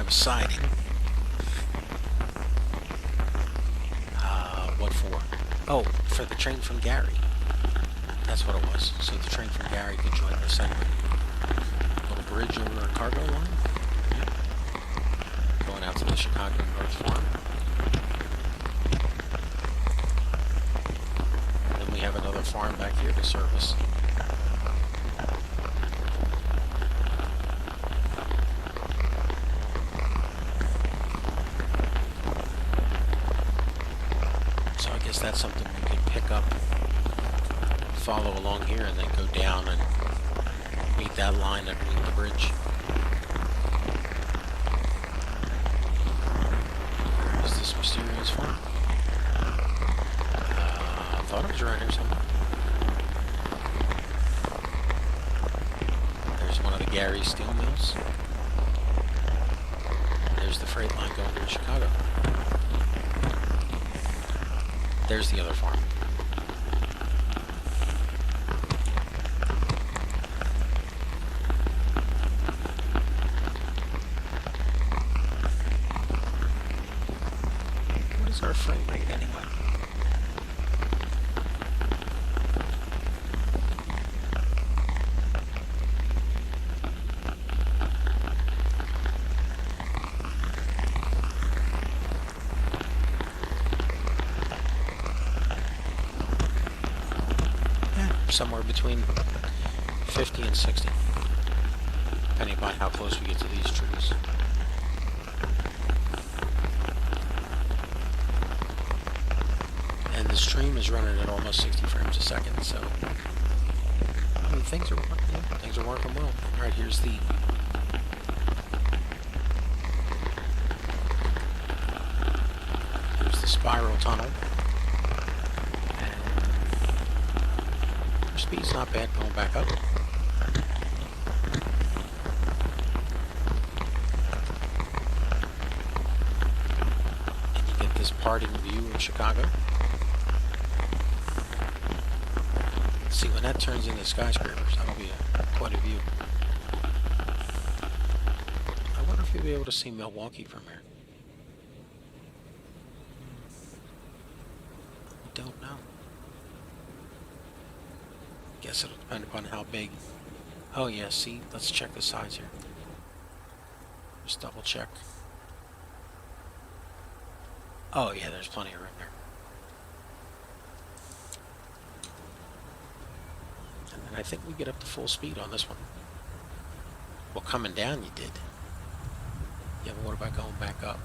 Siding. What for? Oh, for the train from Gary. That's what it was. So the train from Gary could join the segment. Little bridge over a cargo line. Yep. Going out to the Chicago North Farm. And then we have another farm back here to service. That's something we can pick up, follow along here, and then go down and meet that line underneath the bridge. Where is this mysterious farm? I thought it was around here somewhere. There's one of the Gary steel mills. There's the freight line going to Chicago. There's the other farm. frame rate anyway? Somewhere between 50 and 60, depending upon how close we get to these trees. And the stream is running at almost 60 frames a second, so I mean, things are working well. All right, here's the spiral tunnel. Speed's not bad going back up. And you get this parting view of Chicago. See, when that turns into skyscrapers, that'll be quite a view. I wonder if you'll be able to see Milwaukee from here. I don't know. Guess it'll depend upon how big. Oh yeah, see, let's check the size here. Just double check. Oh yeah, there's plenty of room there. And then I think we get up to full speed on this one. Well, coming down you did. Yeah, but what about going back up?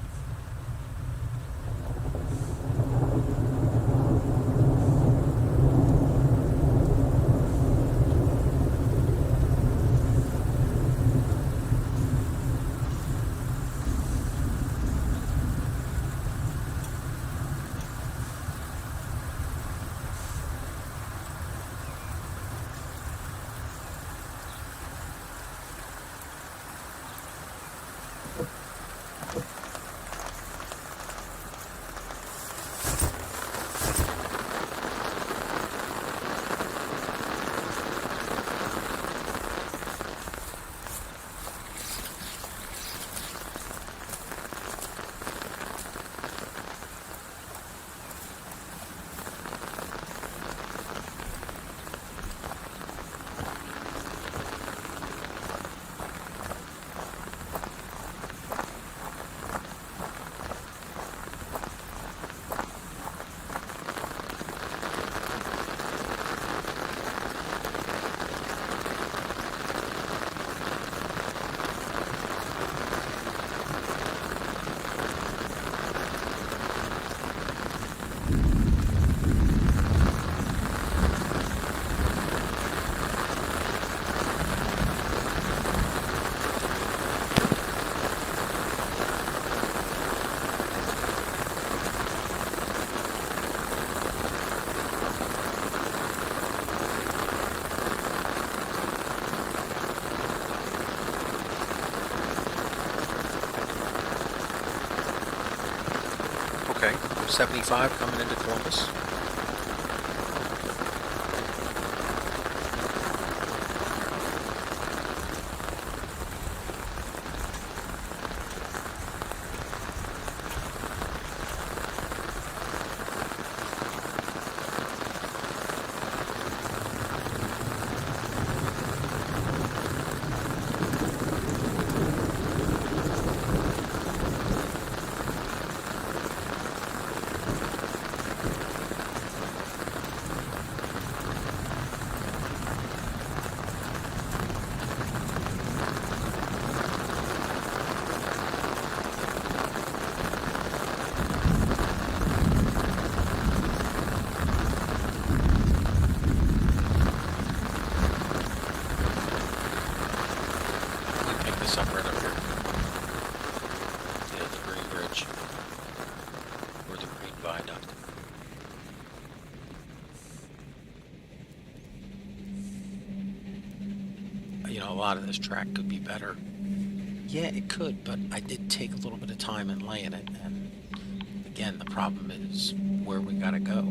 Okay, 75 coming into Columbus. A lot of this track could be better. Yeah, it could, but I did take a little bit of time in laying it, and again, the problem is where we gotta go. I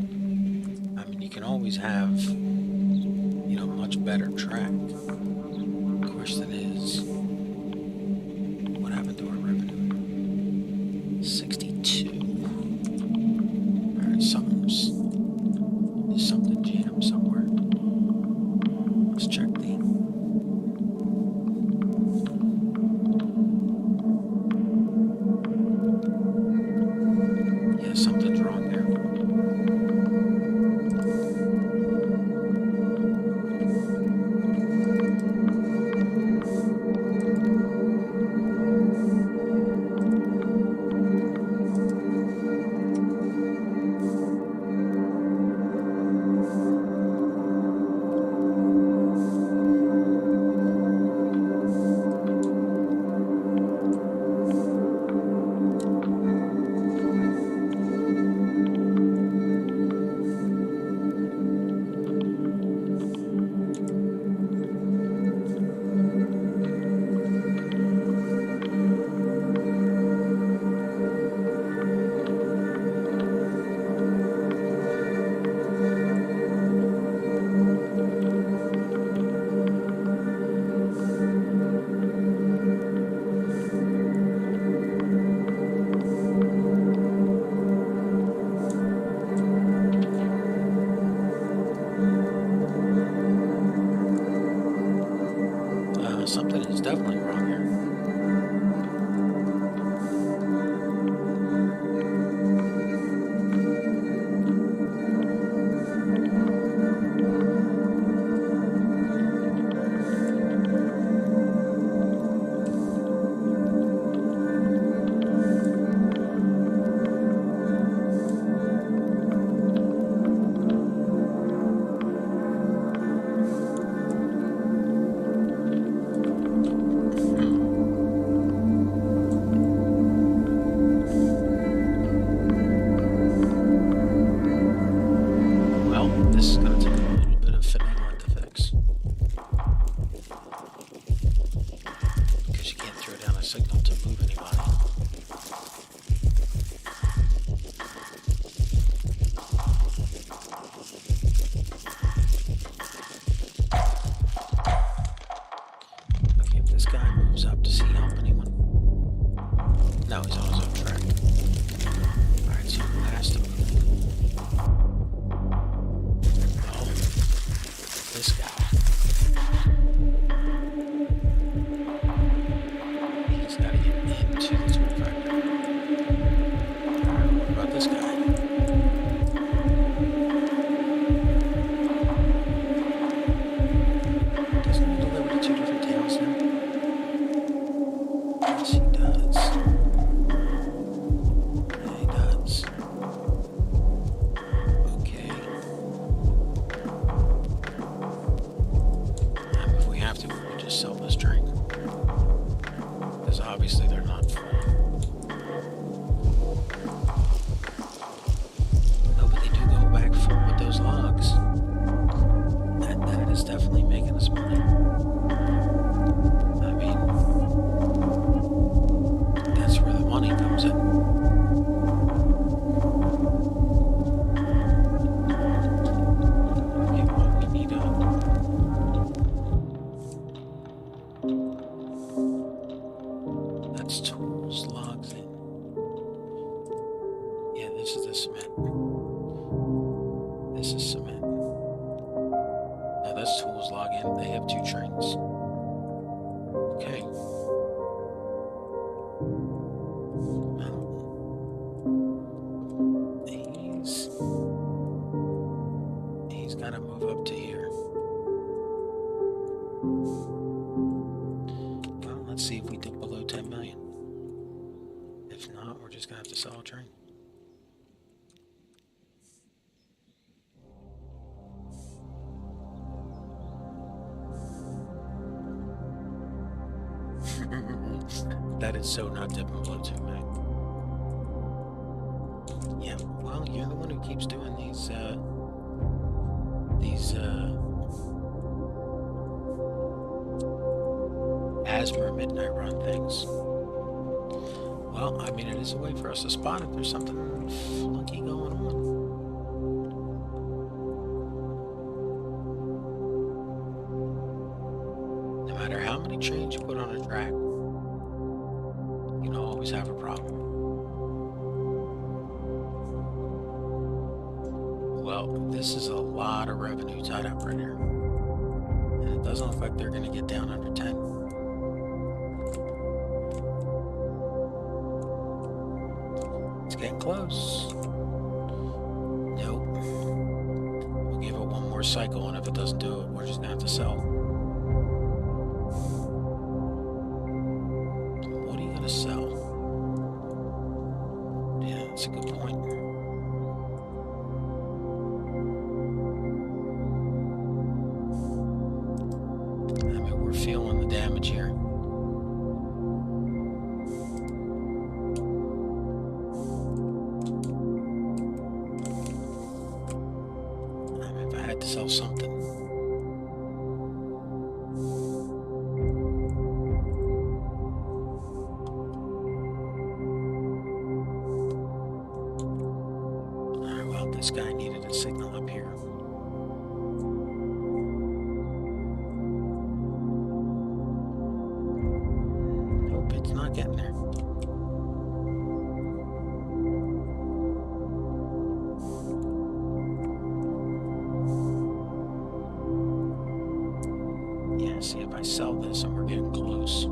mean, you can always have, much better track. The question is, what happened to our revenue? 62. something is definitely wrong here. This is going to take a little bit of finagling to fix. Because you can't throw down a signal to move anybody. Okay, if this guy moves up, does he help anyone? No, he's on his own track. Alright, so who has to move? This guy. He's got to get into the tool factory. What about this guy? Doesn't he deliver to 2 different towns now? Yes, he does. Yeah, he does. Okay. If we have to, we would just sell this train. Because obviously they're not full. No, but they do go back full with those logs. That is definitely making us money. I mean, that's where the money comes in. Okay, well, we need that's tools, logs in. Yeah, this is the cement. This is cement. Now that's tools, log in. They have 2 trains. Okay. Well, he's got to move up to here. Well, let's see if we dip below 10 million. If not, we're just going to have to sell a train. That is so not dipping below 2 million. Yeah, well, you're the one who keeps doing these asthma midnight run things. Well, I mean, it is a way for us to spot if there's something funky going on. No matter how many trains you put on a track, you know, always have a problem. Well, this is a lot of revenue tied up right here. And it doesn't look like they're going to get down under 10. It's getting close. Nope. We'll give it one more cycle, and if it doesn't do it, we're just going to have to sell. What are you going to sell? Yeah, that's a good point. I mean, we're feeling the damage here. I mean, if I had to sell something. Alright, well, this guy needed a signal up here. Nope, it's not getting there. Yeah, See if I sell this and we're getting close.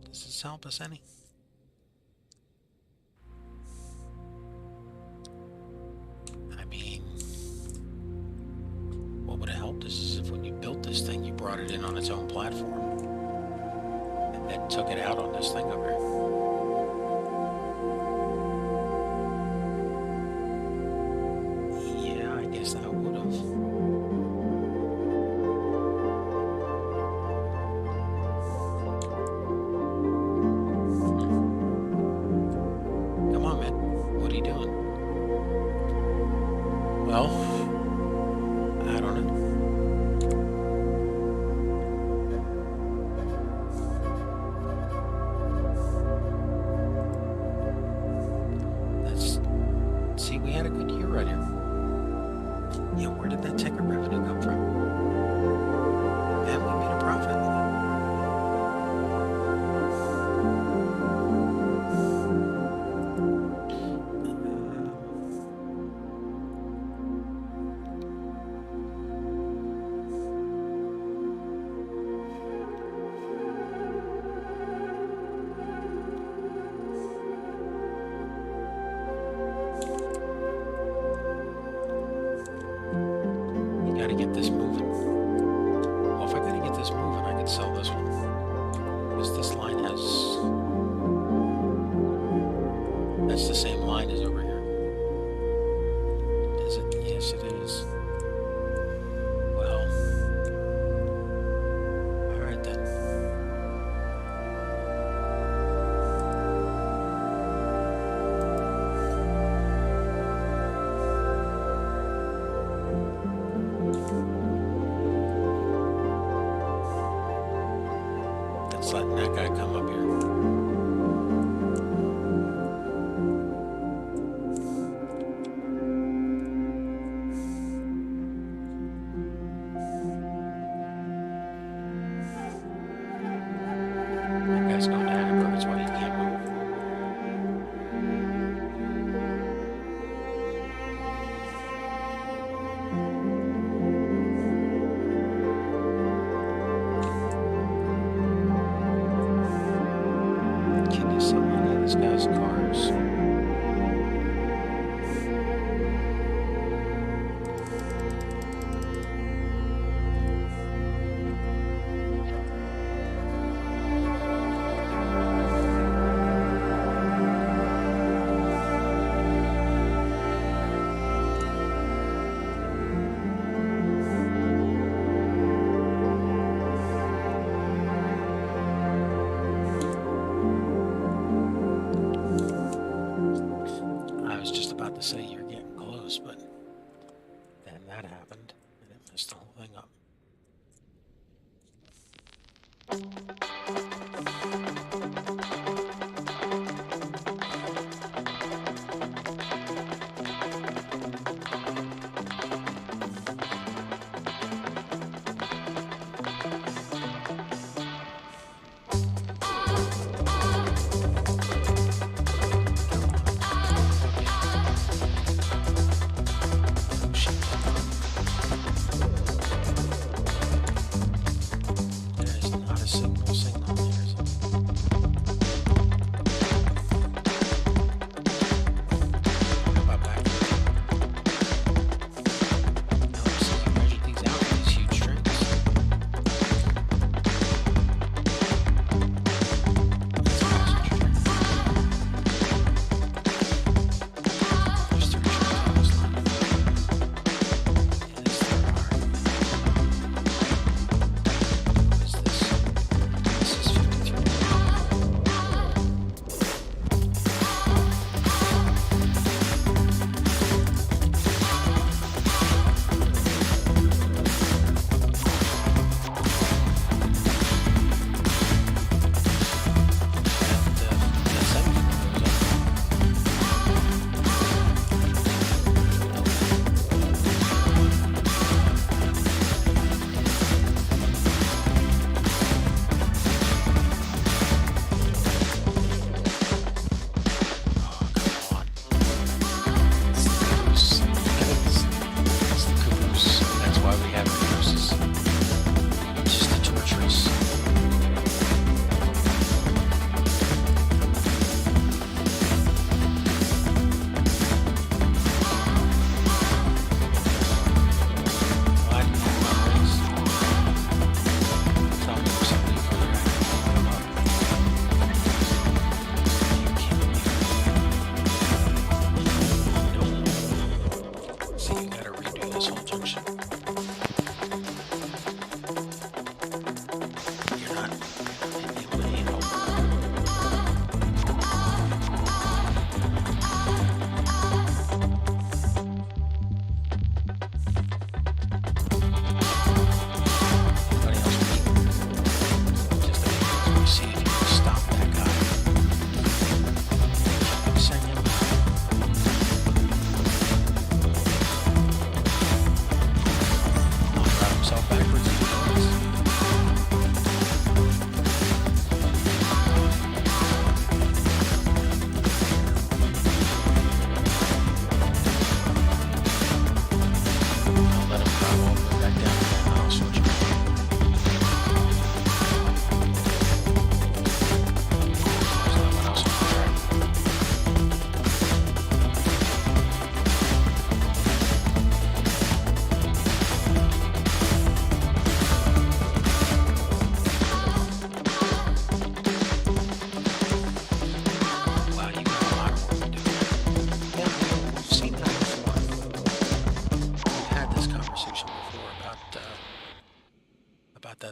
Does this help us any? I mean, what would have helped us is if when you built this thing, you brought it in on its own platform and then took it out on this thing over here. Yeah, I guess that would have. Come on, man. What are you doing? Well, I don't know. Let's see, we had a good year right here. Yeah, where did that ticket revenue come from? And we made a profit. Gotta get this moving. Well, if I gotta get this moving, I could sell this one. Because this line has... That's the same line as over here. Is it? Yes, it is. Well... Alright then. Let's letting that guy come up here. That guy's going to Annenberg, that's why he can't move. Can you sell any of this guy's cars? I was just about to say you're getting close, but then that happened and it messed the whole thing up. There is not a single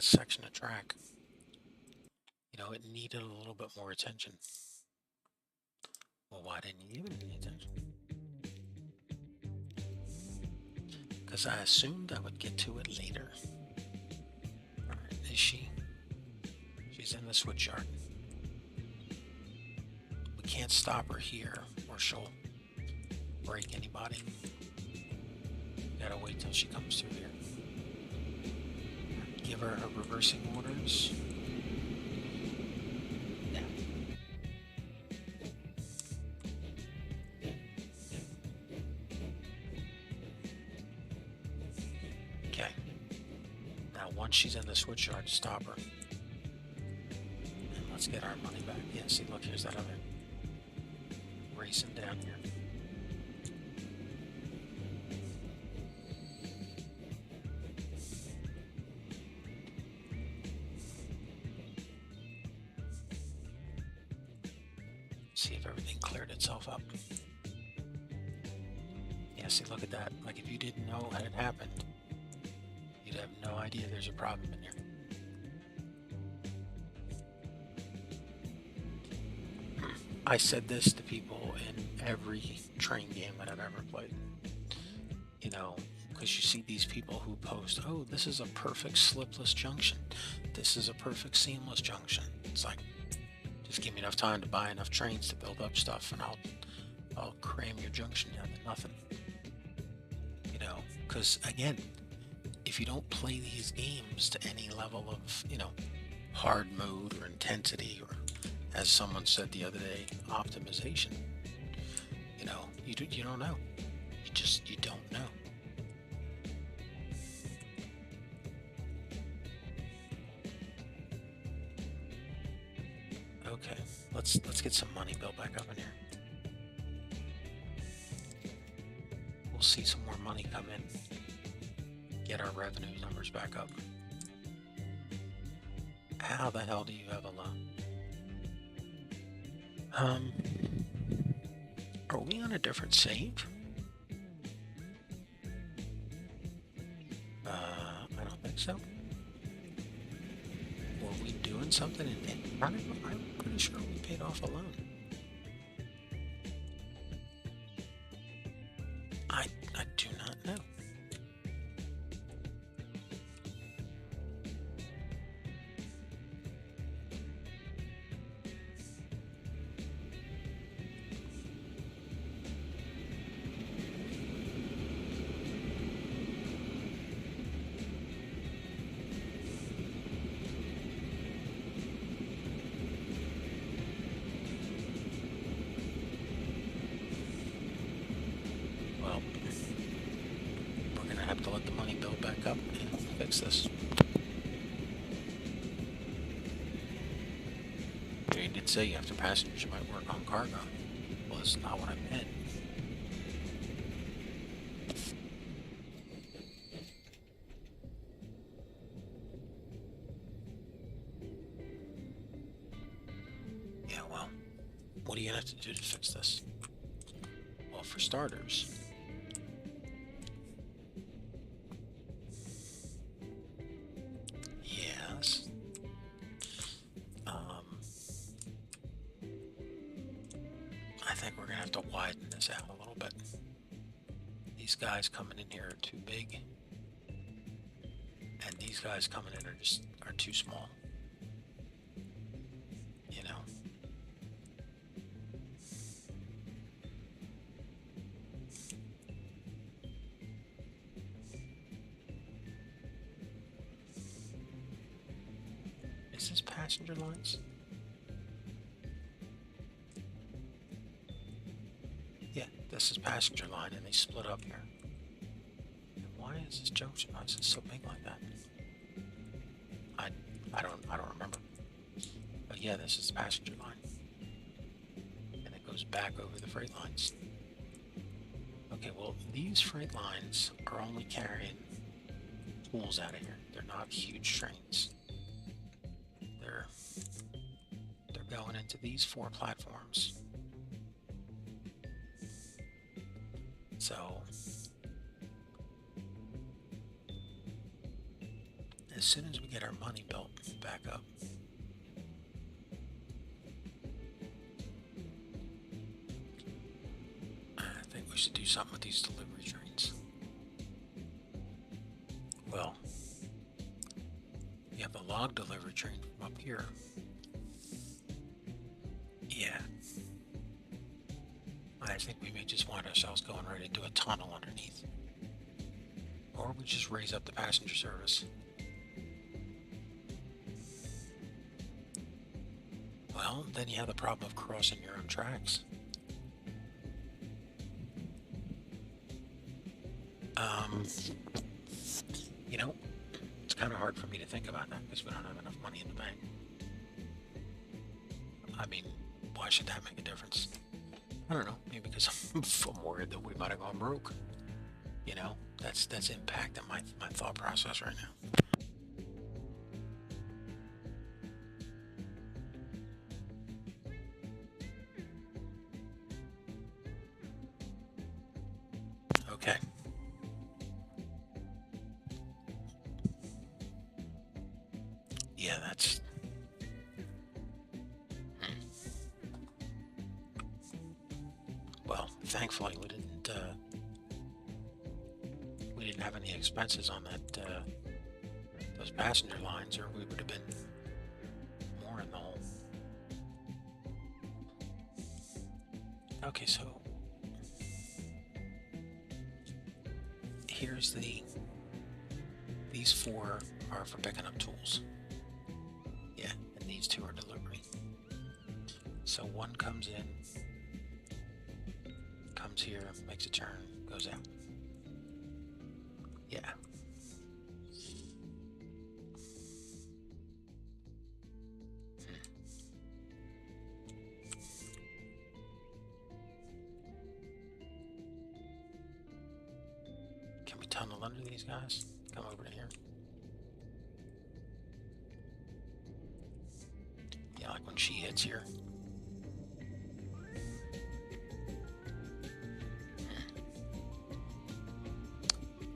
that section of track. You know, it needed a little bit more attention. Well, why didn't you give it any attention? Because I assumed I would get to it later. Alright, is she? She's in the switch yard. We can't stop her here or she'll break anybody. Gotta wait till she comes through here. Give her her reversing orders. Yeah. Okay. Now once she's in the switch yard, stop her. And let's get our money back. Yeah, see, look, here's that other racing down here. See if everything cleared itself up. Yeah, see, look at that. Like, if you didn't know it had happened, you'd have no idea there's a problem in here. I said this to people in every train game that I've ever played. You know, because you see these people who post, oh, this is a perfect slipless junction. This is a perfect seamless junction. It's like, just give me enough time to buy enough trains to build up stuff, and I'll cram your junction down to nothing. You know, because again, if you don't play these games to any level of, you know, hard mode or intensity, or as someone said the other day, optimization, you know, you don't know. You don't know. Okay, let's get some money built back up in here. We'll see some more money come in. Get our revenue numbers back up. How the hell do you have a loan? Are we on a different save? I don't think so. Were we doing something I'm pretty sure we paid off a loan. I do not know. To let the money build back up and fix this. You did say after passengers you might work on cargo. Well, that's not what I meant. Yeah, well, what are you gonna have to do to fix this? Well, for starters, I think we're gonna have to widen this out a little bit. These guys coming in here are too big, and these guys coming in are too small. You know. Is this passenger lines? Yeah, this is passenger line, and they split up here. And why is this junction? Why is it so big like that? I don't remember. But yeah, this is the passenger line, and it goes back over the freight lines. Okay, well, these freight lines are only carrying tools out of here. They're not huge trains. They're going into these 4 platforms. So as soon as we get our money belt back up. I think we should do something with these delivery trains. Well, we have the log delivery train from up here. Yeah. I think we may just find ourselves going right into a tunnel underneath. Or we just raise up the passenger service. Well, then you have the problem of crossing your own tracks. You know, it's kind of hard for me to think about that because we don't have enough money in the bank. I mean, why should that make a difference? I don't know, maybe because I'm worried that we might have gone broke. You know, that's impacting my thought process right now. Okay. Yeah, that's... Well, thankfully we didn't have any expenses on that those passenger lines, or we would have been more in the hole. Okay, so here's these 4 are for picking up tools. Yeah, and these 2 are delivery. So one comes in, comes here, makes a turn, goes out. Yeah. Can we tunnel under these guys? Come over to here. Yeah, like when she hits here.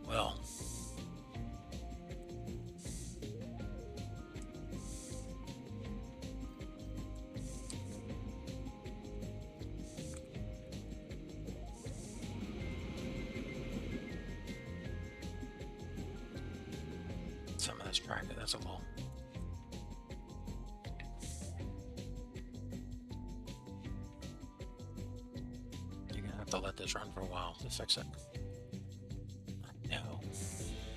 Well, some of this practice, that's a little... You're gonna have to let this run for a while to fix it. No,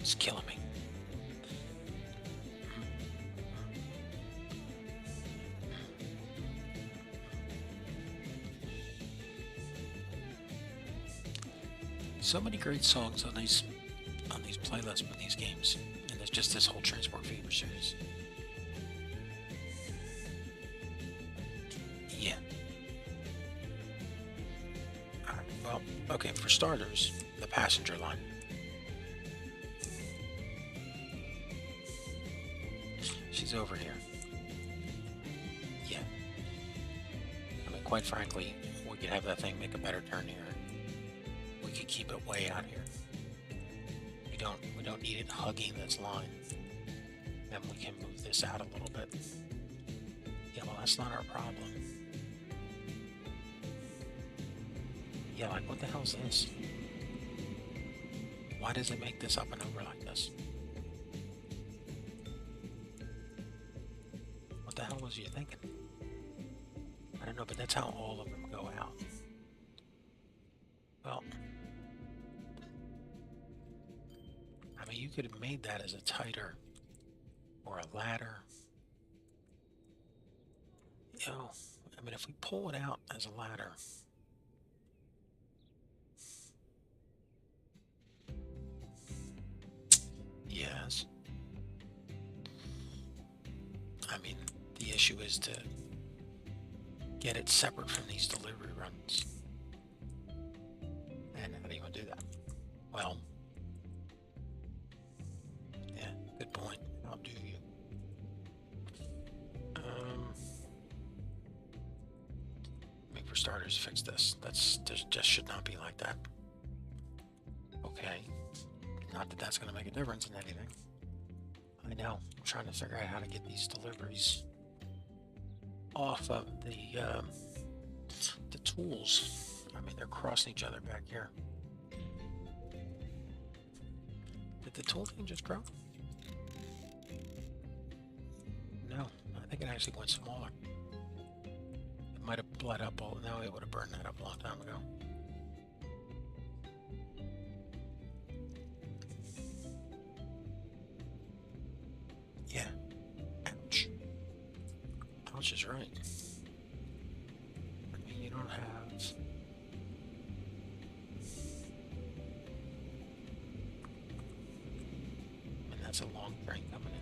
it's killing me. So many great songs on these playlists with these games, and there's just this whole Transport Fever series. Yeah. Alright, well, okay, for starters, the passenger line. She's over here. Yeah. I mean, quite frankly, we could have that thing make a better turn here. We could keep it way out here. We don't need it hugging this line. Then we can move this out a little bit. Yeah, well, that's not our problem. Yeah, like, what the hell's this? Why does it make this up and over like this? What the hell was you thinking? I don't know, but that's how all of them go out. Well, I mean, you could have made that as a titer or a ladder. You know, I mean, if we pull it out as a ladder, yes. I mean, the issue is to get it separate from these delivery runs. And how do you want to do that? Well, yeah, good point. How do you? I mean, for starters, fix this. Just should not be like that. Okay. Not that that's going to make a difference in anything. I know. I'm trying to figure out how to get these deliveries off of the tools. I mean, they're crossing each other back here. Did the tool thing just grow? No, I think it actually went smaller. It might have bled up all. No, it would have burned that up a long time ago. Yeah. Ouch. Ouch is right. I mean, you don't have. And that's a long train coming in.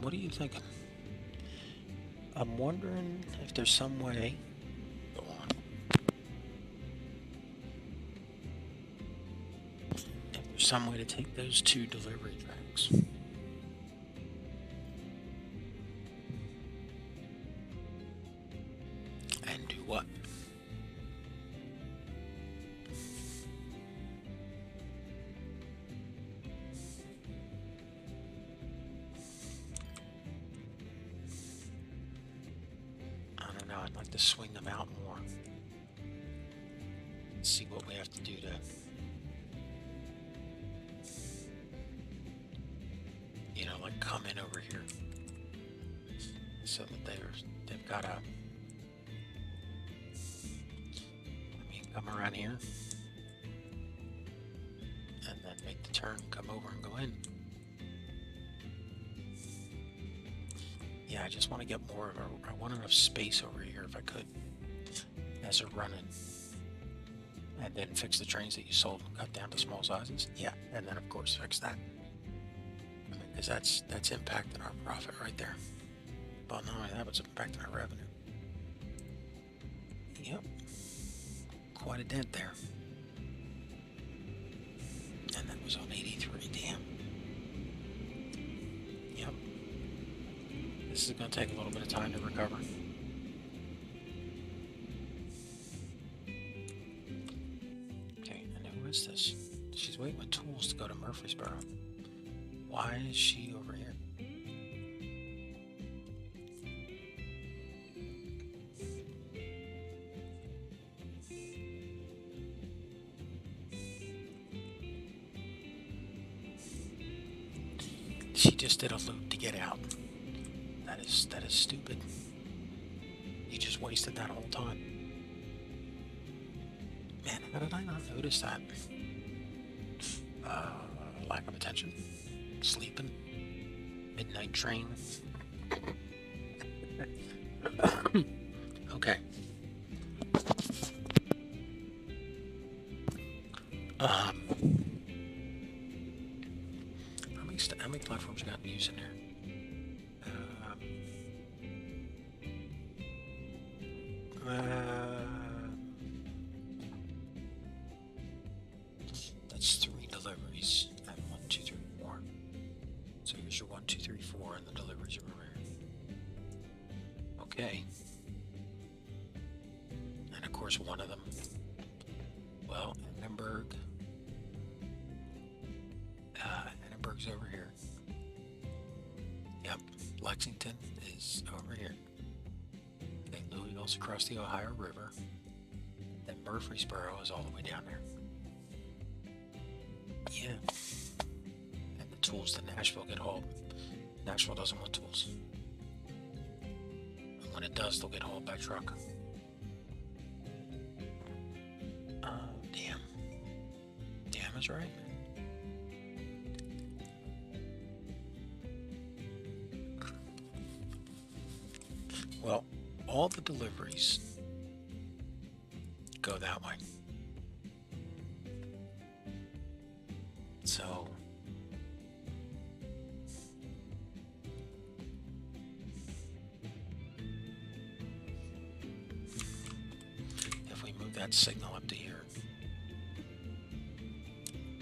What are you thinking? I'm wondering if there's some way. Go on. If there's some way to take those two delivery tracks. And do what? I'd like to swing them out more. See what we have to do to like come in over here so that they've got a come around here and then make the turn, come over and go in. Yeah, I just want to get more of I want enough space over here if I could as they're running. And then fix the trains that you sold and cut down to small sizes. Yeah, and then of course fix that. Because that's impacting our profit right there. But not only that, it's impacting our revenue. Yep. Quite a dent there. And that was on 83, damn. Yep. This is going to take a little bit of time to recover. Okay, and who is this? She's waiting with tools to go to Murfreesboro. Why is she over here? She just did a loop to get out. That is stupid. You just wasted that whole time. Man, how did I not notice that? Lack of attention. Sleeping. Midnight train. Okay. How many platforms you got in use in there? That's 3 deliveries. And 1, 2, 3, 4. So here's your 1, 2, 3, 4, and the deliveries are over here. Okay. And of course, one of them. Well, Annenberg's over here. Yep, Lexington is over here. Okay, Louisville's across the Ohio River. Then Murfreesboro is all the way down there. Yeah. And the tools that Nashville get hauled. Nashville doesn't want tools. And when it does, they'll get hauled by truck. Damn. Damn is right. Well, all the deliveries go that way. So that signal up to here.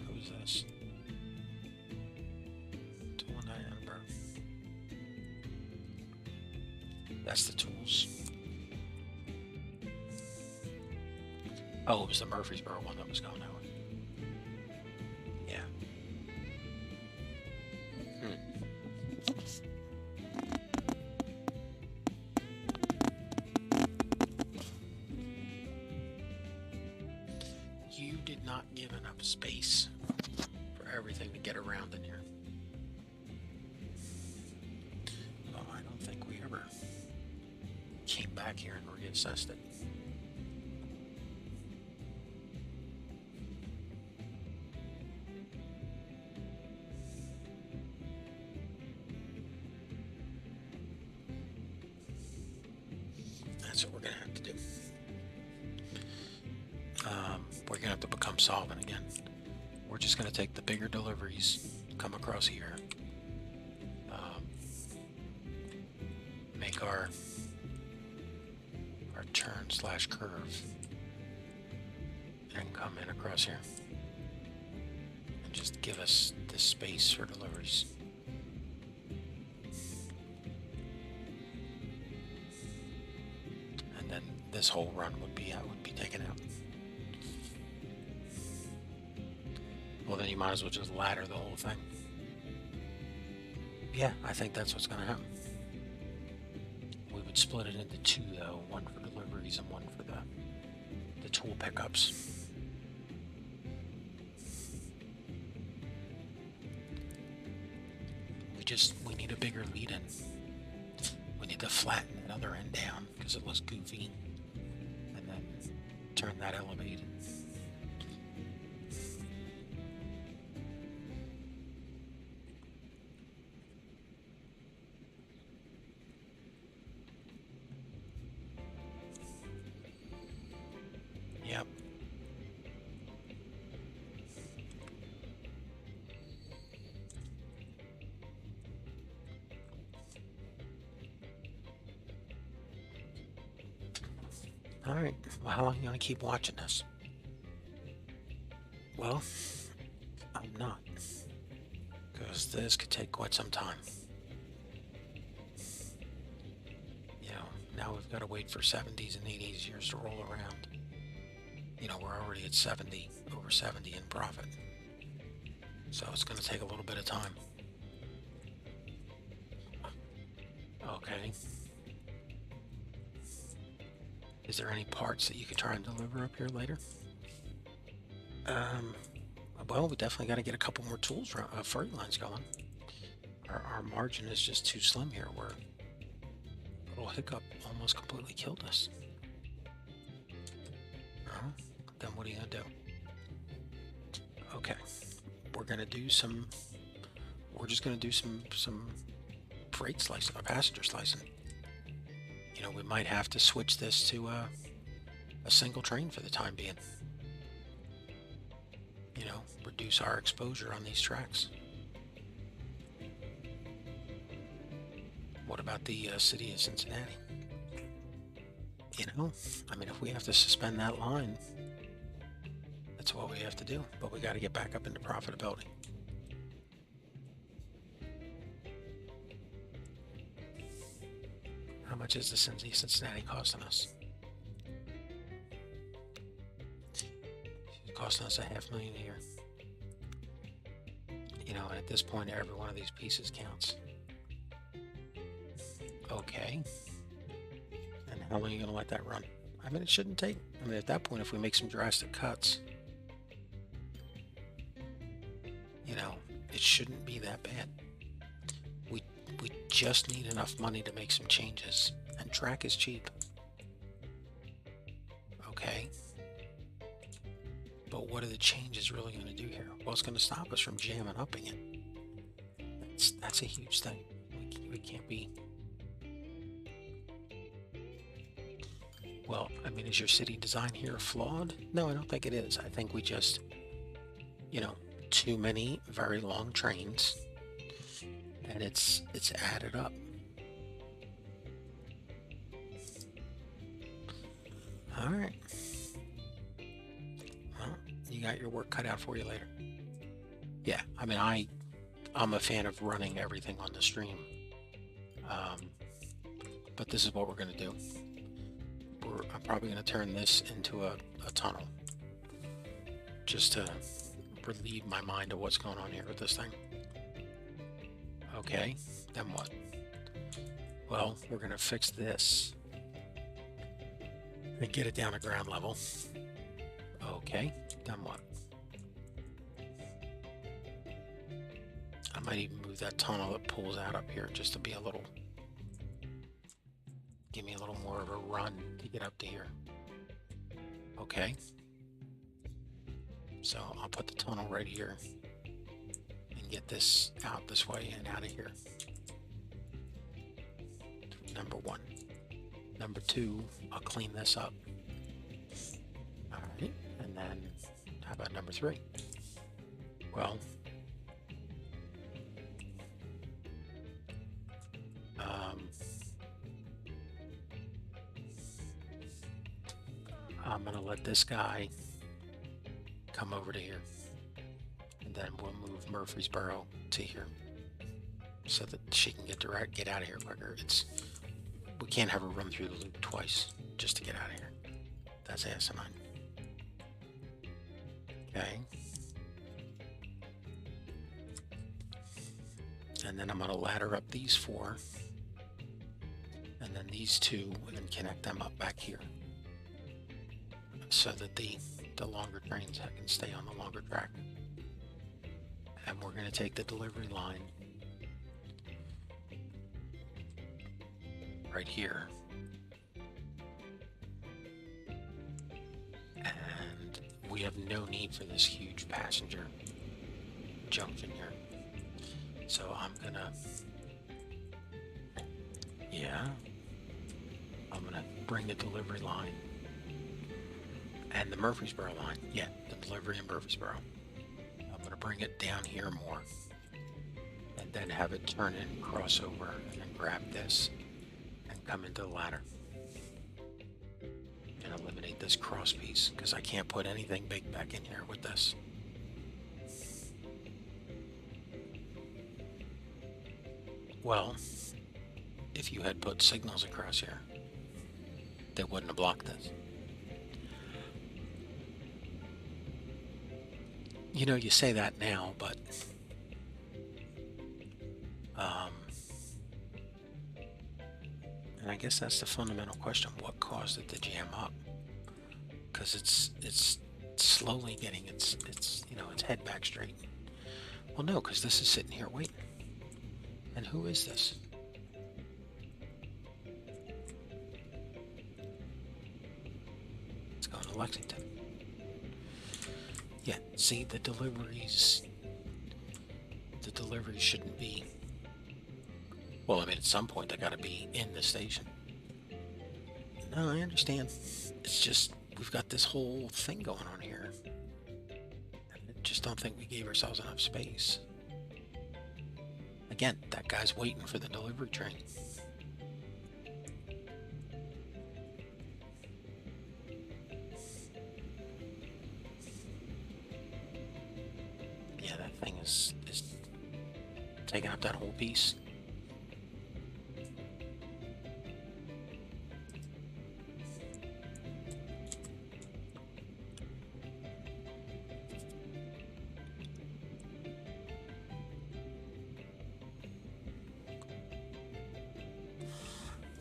Who's this? 219 number. That's the tools. Oh, it was the Murfreesboro one that was going that way. Yeah. You did not give enough space for everything to get around in here. Well, I don't think we ever came back here and reassessed it. That's what we're going to have to do. We're going to have to become solvent again. We're just going to take the bigger deliveries, come across here, make our turn / curve, and come in across here. And just give us this space for deliveries. And then this whole run would be taken out. Well, then you might as well just ladder the whole thing. Yeah, I think that's what's going to happen. We would split it into two, though. One for deliveries and one for the tool pickups. We need a bigger lead-in. We need to flatten that other end down because it looks goofy. And then turn that elevated. Yep. All right. Well, how long are you going to keep watching this? Well, I'm not. Because this could take quite some time. You know, now we've got to wait for 70s and 80s years to roll around. You know, we're already at 70, over 70 in profit. So it's going to take a little bit of time. Okay. Is there any parts that you could try and deliver up here later? Well, we definitely got to get a couple more tools, freight lines going. Our margin is just too slim here. Where a little hiccup almost completely killed us. Then what are you gonna do? Okay, we're gonna do some. We're just gonna do some freight slicing, or passenger slicing. You know, we might have to switch this to a single train for the time being. You know, reduce our exposure on these tracks. What about the city of Cincinnati? You know, I mean, if we have to suspend that line, that's what we have to do. But we got to get back up into profitability. How much is the Cincinnati costing us? It's costing us $500,000 a year. You know, and at this point, every one of these pieces counts. Okay. And how long are you going to let that run? I mean, it shouldn't take... I mean, at that point, if we make some drastic cuts, you know, it shouldn't be that bad. We just need enough money to make some changes. And track is cheap. Okay. But what are the changes really going to do here? Well, it's going to stop us from jamming up again. That's a huge thing. We can't be... Well, I mean, is your city design here flawed? No, I don't think it is. I think we just, you know, too many very long trains, and it's added up. All right. got your work cut out for you later. Yeah, I mean, I'm a fan of running everything on the stream. But this is what we're going to do. I'm probably going to turn this into a tunnel, just to relieve my mind of what's going on here with this thing. Okay, then what? Well, we're going to fix this and get it down to ground level. Okay, then what? I might even move that tunnel that pulls out up here just to be a little, give me a little more of a run to get up to here. Okay. So I'll put the tunnel right here and get this out this way and out of here. Number one. Number two, I'll clean this up. All right. And then how about number three? Well, I'm going to let this guy come over to here, and then we'll move Murfreesboro to here so that she can get out of here quicker. We can't have her run through the loop twice just to get out of here. That's asinine. Okay. And then I'm going to ladder up these four, and then these two, and connect them up back here, so that the longer trains can stay on the longer track. And we're going to take the delivery line right here, and we have no need for this huge passenger junction here. So I'm gonna bring the delivery line and the Murfreesboro line, the delivery in Murfreesboro, I'm going to bring it down here more, and then have it turn in, cross over, and then grab this and come into the ladder and eliminate this cross piece, because I can't put anything big back in here with this. Well, if you had put signals across here, they wouldn't have blocked this. You know, you say that now, but and I guess that's the fundamental question: what caused it to jam up? Because it's slowly getting its head back straight. Well, no, because this is sitting here waiting. And who is this? It's going to Lexington. Yeah, see, the deliveries shouldn't be, well, I mean, at some point they got to be in the station. No, I understand. It's just, we've got this whole thing going on here. I just don't think we gave ourselves enough space. Again, that guy's waiting for the delivery train. Yeah, that thing is taking up that whole piece.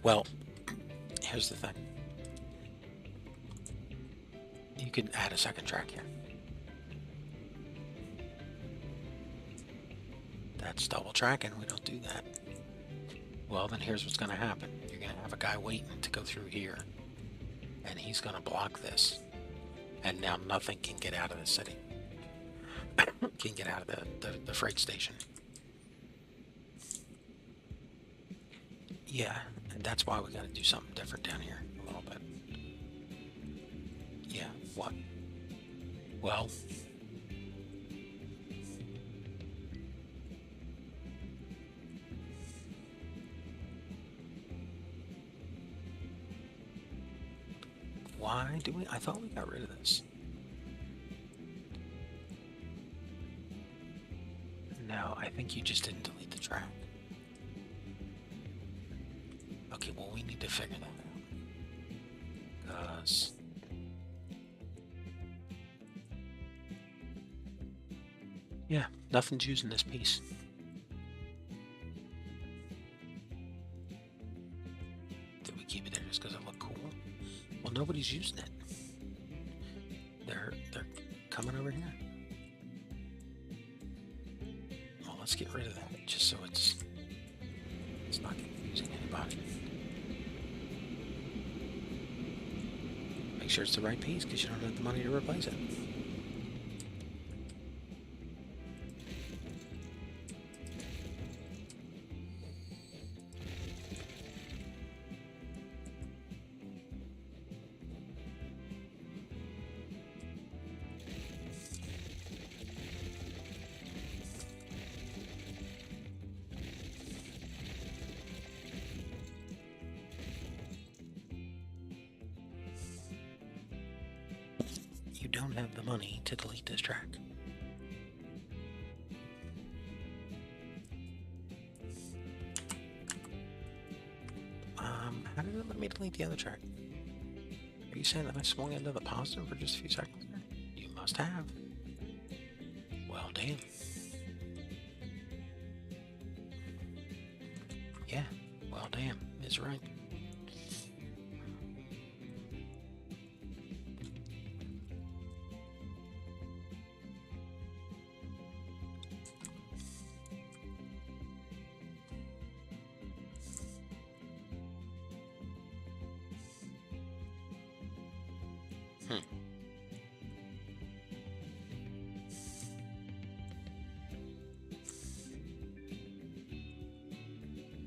Well, here's the thing. You can add a second track here. That's double tracking. We don't do that. Well, then here's what's going to happen. You're going to have a guy waiting to go through here, and he's going to block this. And now nothing can get out of the city. Can get out of the freight station. Yeah, and that's why we got to do something different down here a little bit. Yeah, what? Well, why do we? I thought we got rid of this. think you just didn't delete the track. Okay, well, we need to figure that out. Because... yeah, nothing's using this piece. Did we keep it there just because it looked cool? Well, nobody's using it. They're coming over here. Well, let's get rid of that just so it's not confusing anybody. Make sure it's the right piece because you don't have the money to replace it. You don't have the money to delete this track. How did it let me delete the other track? Are you saying that I swung into the positive for just a few seconds there? You must have. Well, damn. Yeah, well, damn is right.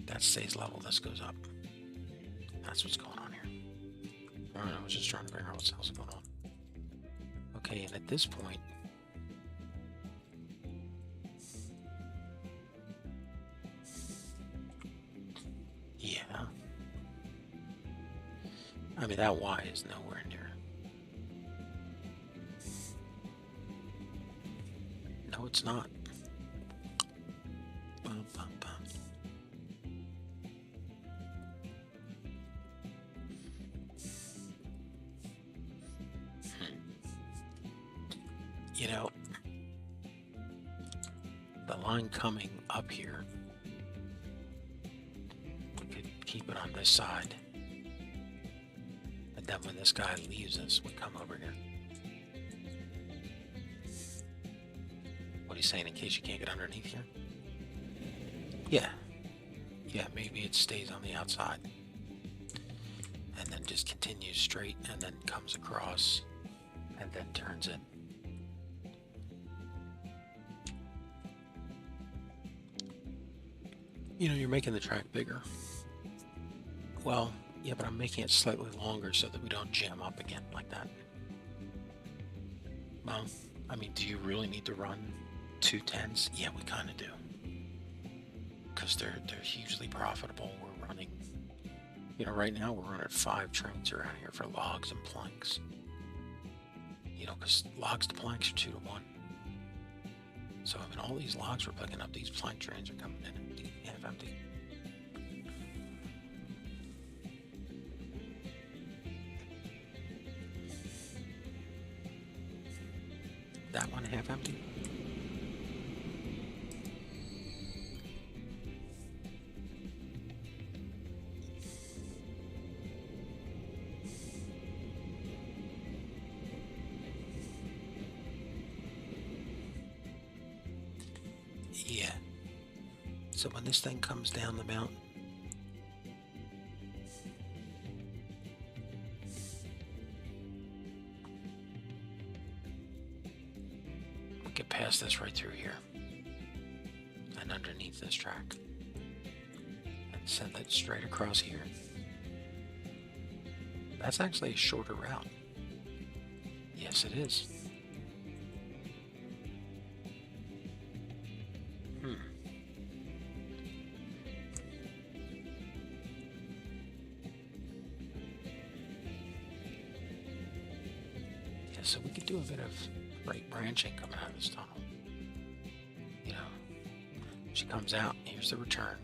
That stays level, this goes up. That's what's going on here. I don't know, I was just trying to figure out what else is going on. Okay, and at this point, yeah. I mean, that Y is nowhere near. No, it's not. Bum, bum, bum. You know, the line coming up here, we could keep it on this side. And then when this guy leaves us, we come over here. What he's saying, in case you can't get underneath here? Yeah. Yeah, maybe it stays on the outside. And then just continues straight and then comes across and then turns in. You know, you're making the track bigger. Well, yeah, but I'm making it slightly longer so that we don't jam up again like that. Well, I mean, do you really need to run 2 10s? Yeah, we kind of do. Because they're hugely profitable. We're running, you know, right now we're running 5 trains around here for logs and planks. You know, because logs to planks are 2 to 1. So, I mean, all these logs we're picking up, these plank trains are coming in empty, half empty. That one half empty. Yeah. So when this thing comes down the mountain, we could pass this right through here and underneath this track and send it straight across here. That's actually a shorter route. Yes, it is. So we could do a bit of right branching coming out of this tunnel. You know, She comes out. Here's the return.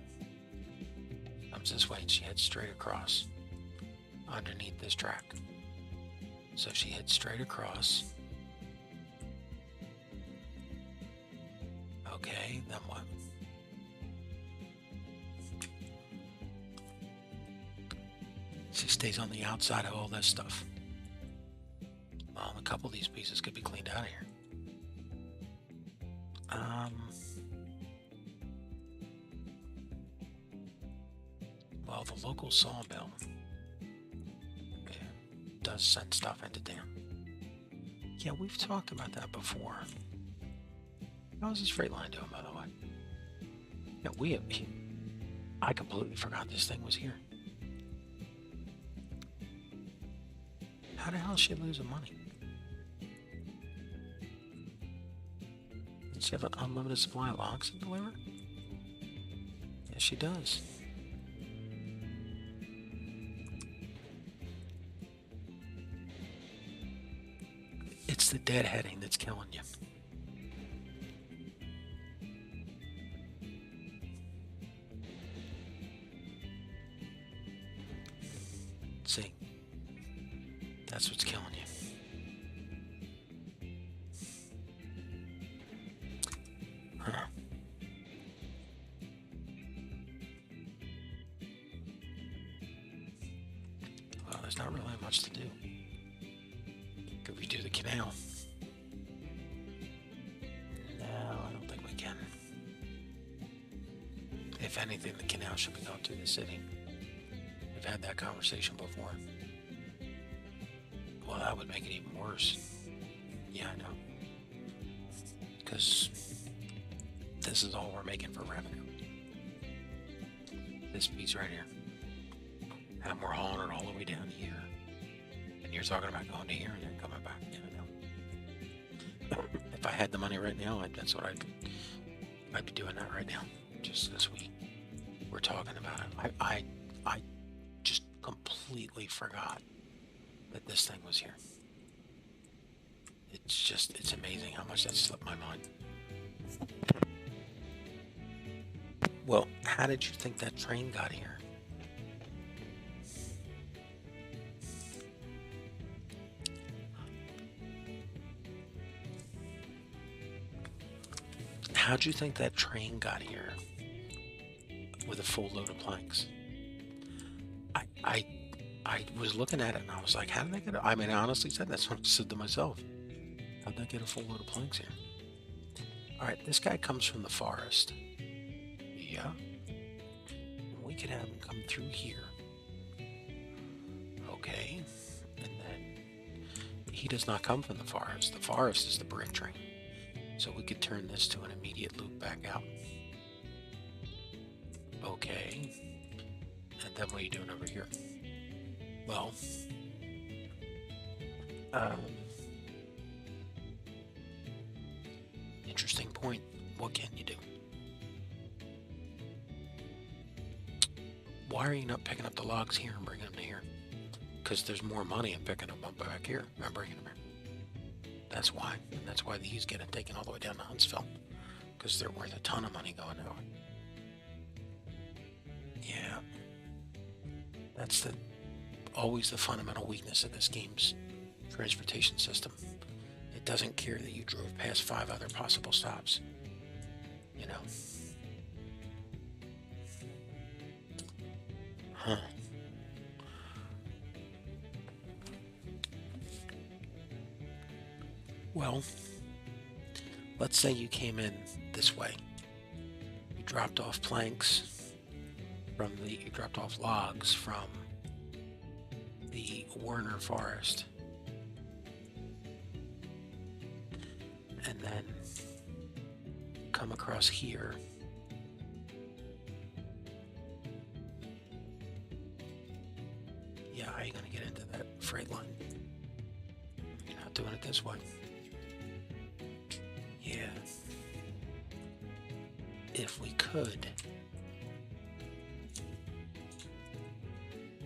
Comes this way, and she heads straight across underneath this track. So she heads straight across. Okay, then what? She stays on the outside of all this stuff. Well, a couple of these pieces could be cleaned out of here. Well, the local sawmill does send stuff into town. Yeah, we've talked about that before. How's this freight line doing, by the way? Yeah, I completely forgot this thing was here. How the hell is she losing money? Does she have an unlimited supply of logs to deliver? Yes, she does. It's the deadheading that's killing you. See, that's what's killing you. Huh. Well, there's not really much to do. Could we do the canal? No, I don't think we can. If anything, the canal should be going through the city. We've had that conversation before. Well, that would make it even worse. Yeah, I know. Because this is all we're making for revenue. This piece right here. And we're hauling it all the way down here. And you're talking about going to here and then coming back. Yeah, I know. If I had the money right now, that's what I'd be doing that right now. Just as we're talking about it. I just completely forgot that this thing was here. It's amazing how much that slipped my mind. Well, how did you think that train got here? How'd you think that train got here with a full load of planks? I was looking at it and I was like, how did they get it? I mean, I honestly said that's what I said to myself. How'd they get a full load of planks here? All right, this guy comes from the forest. Yeah. We could have him come through here. Okay. And then he does not come from the forest. The forest is the brick train. So we could turn this to an immediate loop back out. Okay. And then what are you doing over here? Well, interesting point. What can you do? Why are you not picking up the logs here and bringing them to here? Because there's more money in picking them up back here and bringing them here. That's why. And that's why these get taken all the way down to Huntsville. Because they're worth a ton of money going that way. Yeah. That's always the fundamental weakness of this game's transportation system. It doesn't care that you drove past 5 other possible stops. You know. Huh. Well, let's say you came in this way. You dropped off planks you dropped off logs from the Warner Forest. And then come across here. Yeah, how are you going to get into that freight line? You're not doing it this way. Yeah. If we could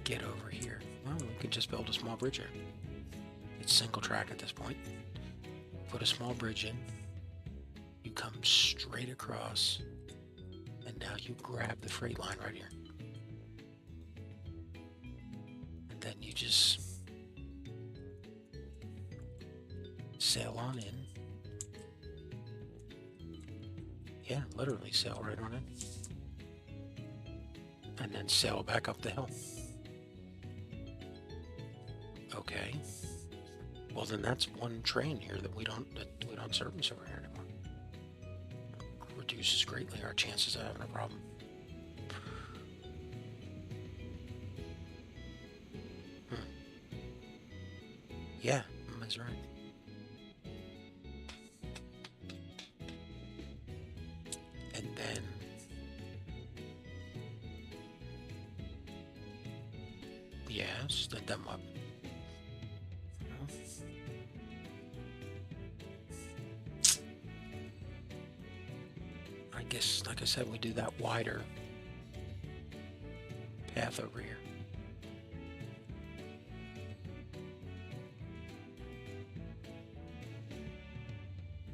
get over here, well, we could just build a small bridge here. It's single track at this point. Put a small bridge in. You come straight across And now you grab the freight line right here. And then you just sail on in. Yeah, literally sail right on in. And then sail back up the hill. Okay. Well, then that's one train here that we don't service over here anymore. Reduces greatly our chances of having a problem. Yeah, that's right. And then yes, then what? I guess, like I said, we do that wider path over here.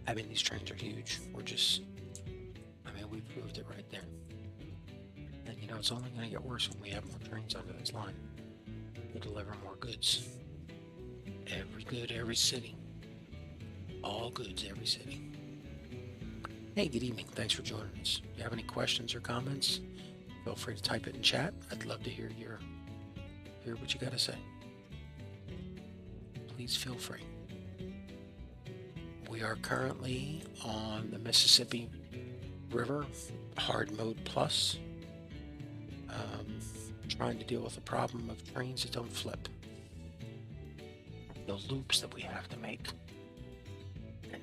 I mean, these trains are huge. We proved it right there. And you know, it's only going to get worse when we have more trains under this line to deliver more goods. Every good, every city. All goods, every city. Hey, good evening. Thanks for joining us. If you have any questions or comments, feel free to type it in chat. I'd love to hear what you got to say. Please feel free. We are currently on the Mississippi River, hard mode plus, trying to deal with the problem of trains that don't flip. The loops that we have to make. And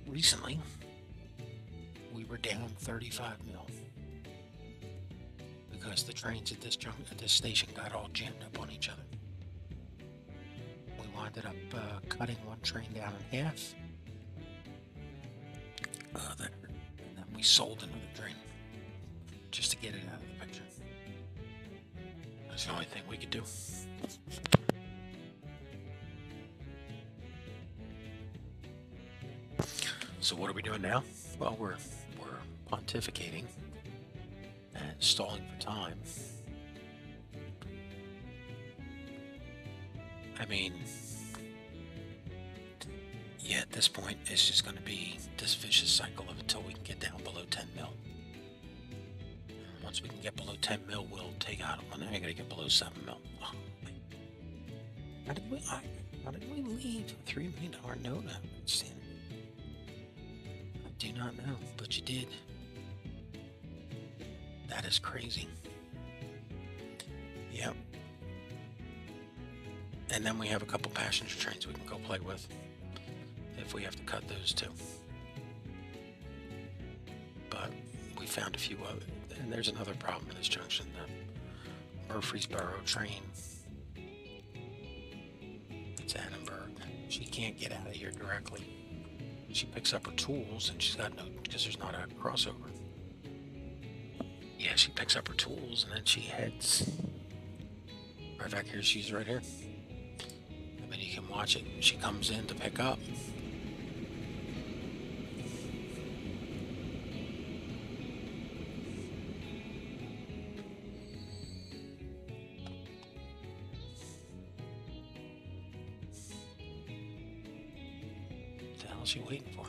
recently, we were down 35 mil because the trains at this station got all jammed up on each other. We winded up cutting one train down in half. And then we sold another train just to get it out of the picture. That's the only thing we could do. So what are we doing now? Well, we're pontificating and stalling for time. I mean, yeah, at this point, it's just going to be this vicious cycle of until we can get down below 10 mil. And once we can get below 10 mil, we'll take out. Well, now I got to get below 7 mil. Oh, how did we leave a $3 million note outstanding? I do not know, but you did. That is crazy. Yep. And then we have a couple passenger trains we can go play with if we have to cut those too. But we found a few other, and there's another problem in this junction, the Murfreesboro train. It's Annenberg. She can't get out of here directly. She picks up her tools and she's got no, because there's not a crossover. Yeah, she picks up her tools and then she heads right back here. She's right here. I mean, you can watch it. She comes in to pick up. What the hell is she waiting for?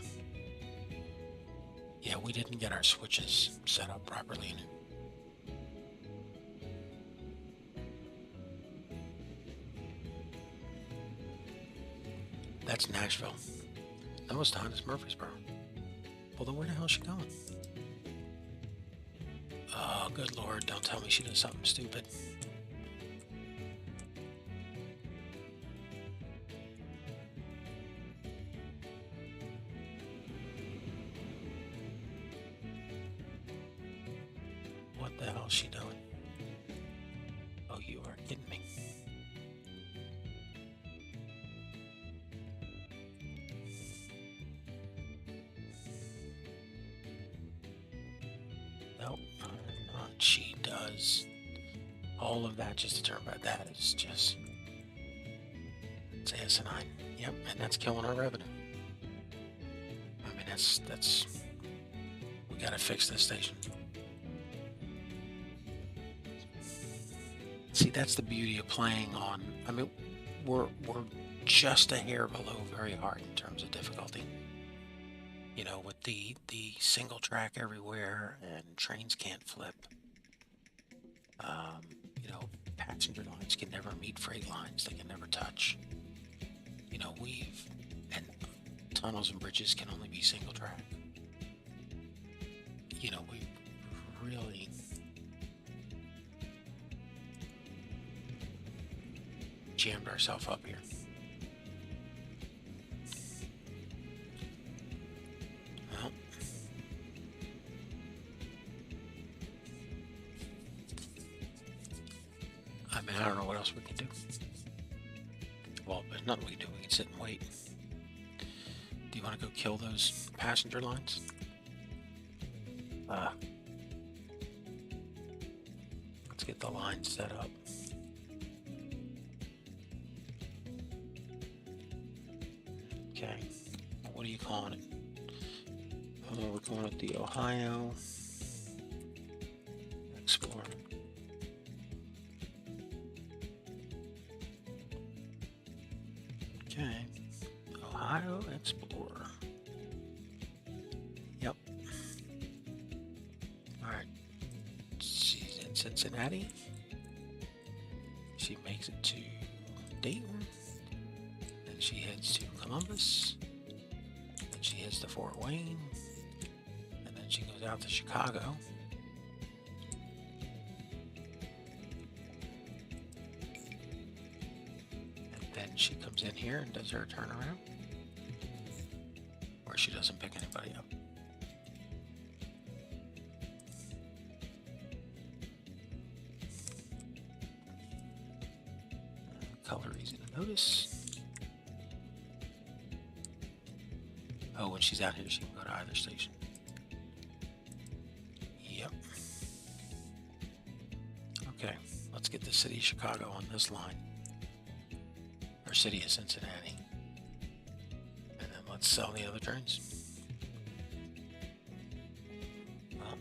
Yeah, we didn't get our switches set up properly. That's Nashville. No, it's not. It's Murfreesboro. Well, then where the hell is she going? Oh, good Lord. Don't tell me she does something stupid. What the hell is she doing? Oh, you are kidding me. Nope, I'm not. She does all of that just to turn back. That is just, it's asinine. Yep, and that's killing our revenue. I mean, that's we We gotta fix this station. See, that's the beauty of playing on. I mean, we're just a hair below very hard in terms of difficulty. You know, with the single track everywhere and trains can't flip. You know, passenger lines can never meet freight lines. They can never touch. You know, and tunnels and bridges can only be single track. You know, we really jammed ourselves up here. Well, I mean, I don't know what else we can do. Well, there's nothing we can do. We can sit and wait. Do you want to go kill those passenger lines? Let's get the line set up. Okay, what are you calling it? We're calling it the Ohio Explorer. Okay, Ohio Explorer. Yep. All right. She's in Cincinnati. She makes it to Dayton. Then she heads to Columbus. Then she heads to Fort Wayne. And then she goes out to Chicago. Then she comes in here and does her turnaround, where she doesn't pick anybody up. Color easy to notice. Oh, when she's out here, she can go to either station. Yep. Okay, let's get the city of Chicago on this line. Or city of Cincinnati. And then let's sell the other trains. Well,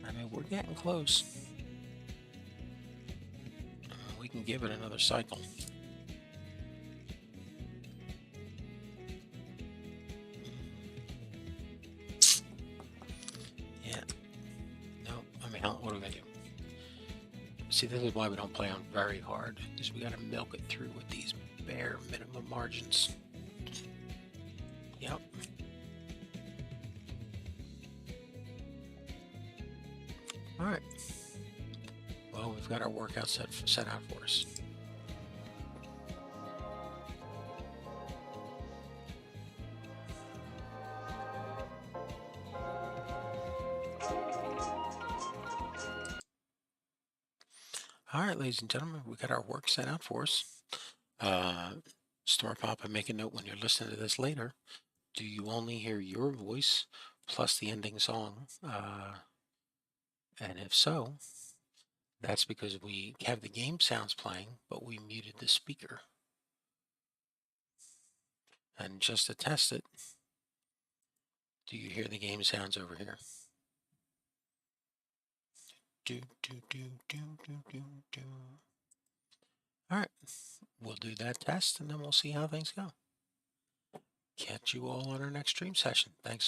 I mean, we're getting close. We can give it another cycle. Yeah. No, I mean, what are we gonna do? See, this is why we don't play on very hard, because we gotta milk it through with these bare minimum margins. Yep. All right. Well, we've got our workout set out for us. All right, ladies and gentlemen, we got our work set out for us. Store Papa, make a note when you're listening to this later. Do you only hear your voice plus the ending song? And if so, that's because we have the game sounds playing, but we muted the speaker. And just to test it, do you hear the game sounds over here? Do, do, do, do, do, do, do. All right, we'll do that test and then we'll see how things go. Catch you all on our next stream session. Thanks.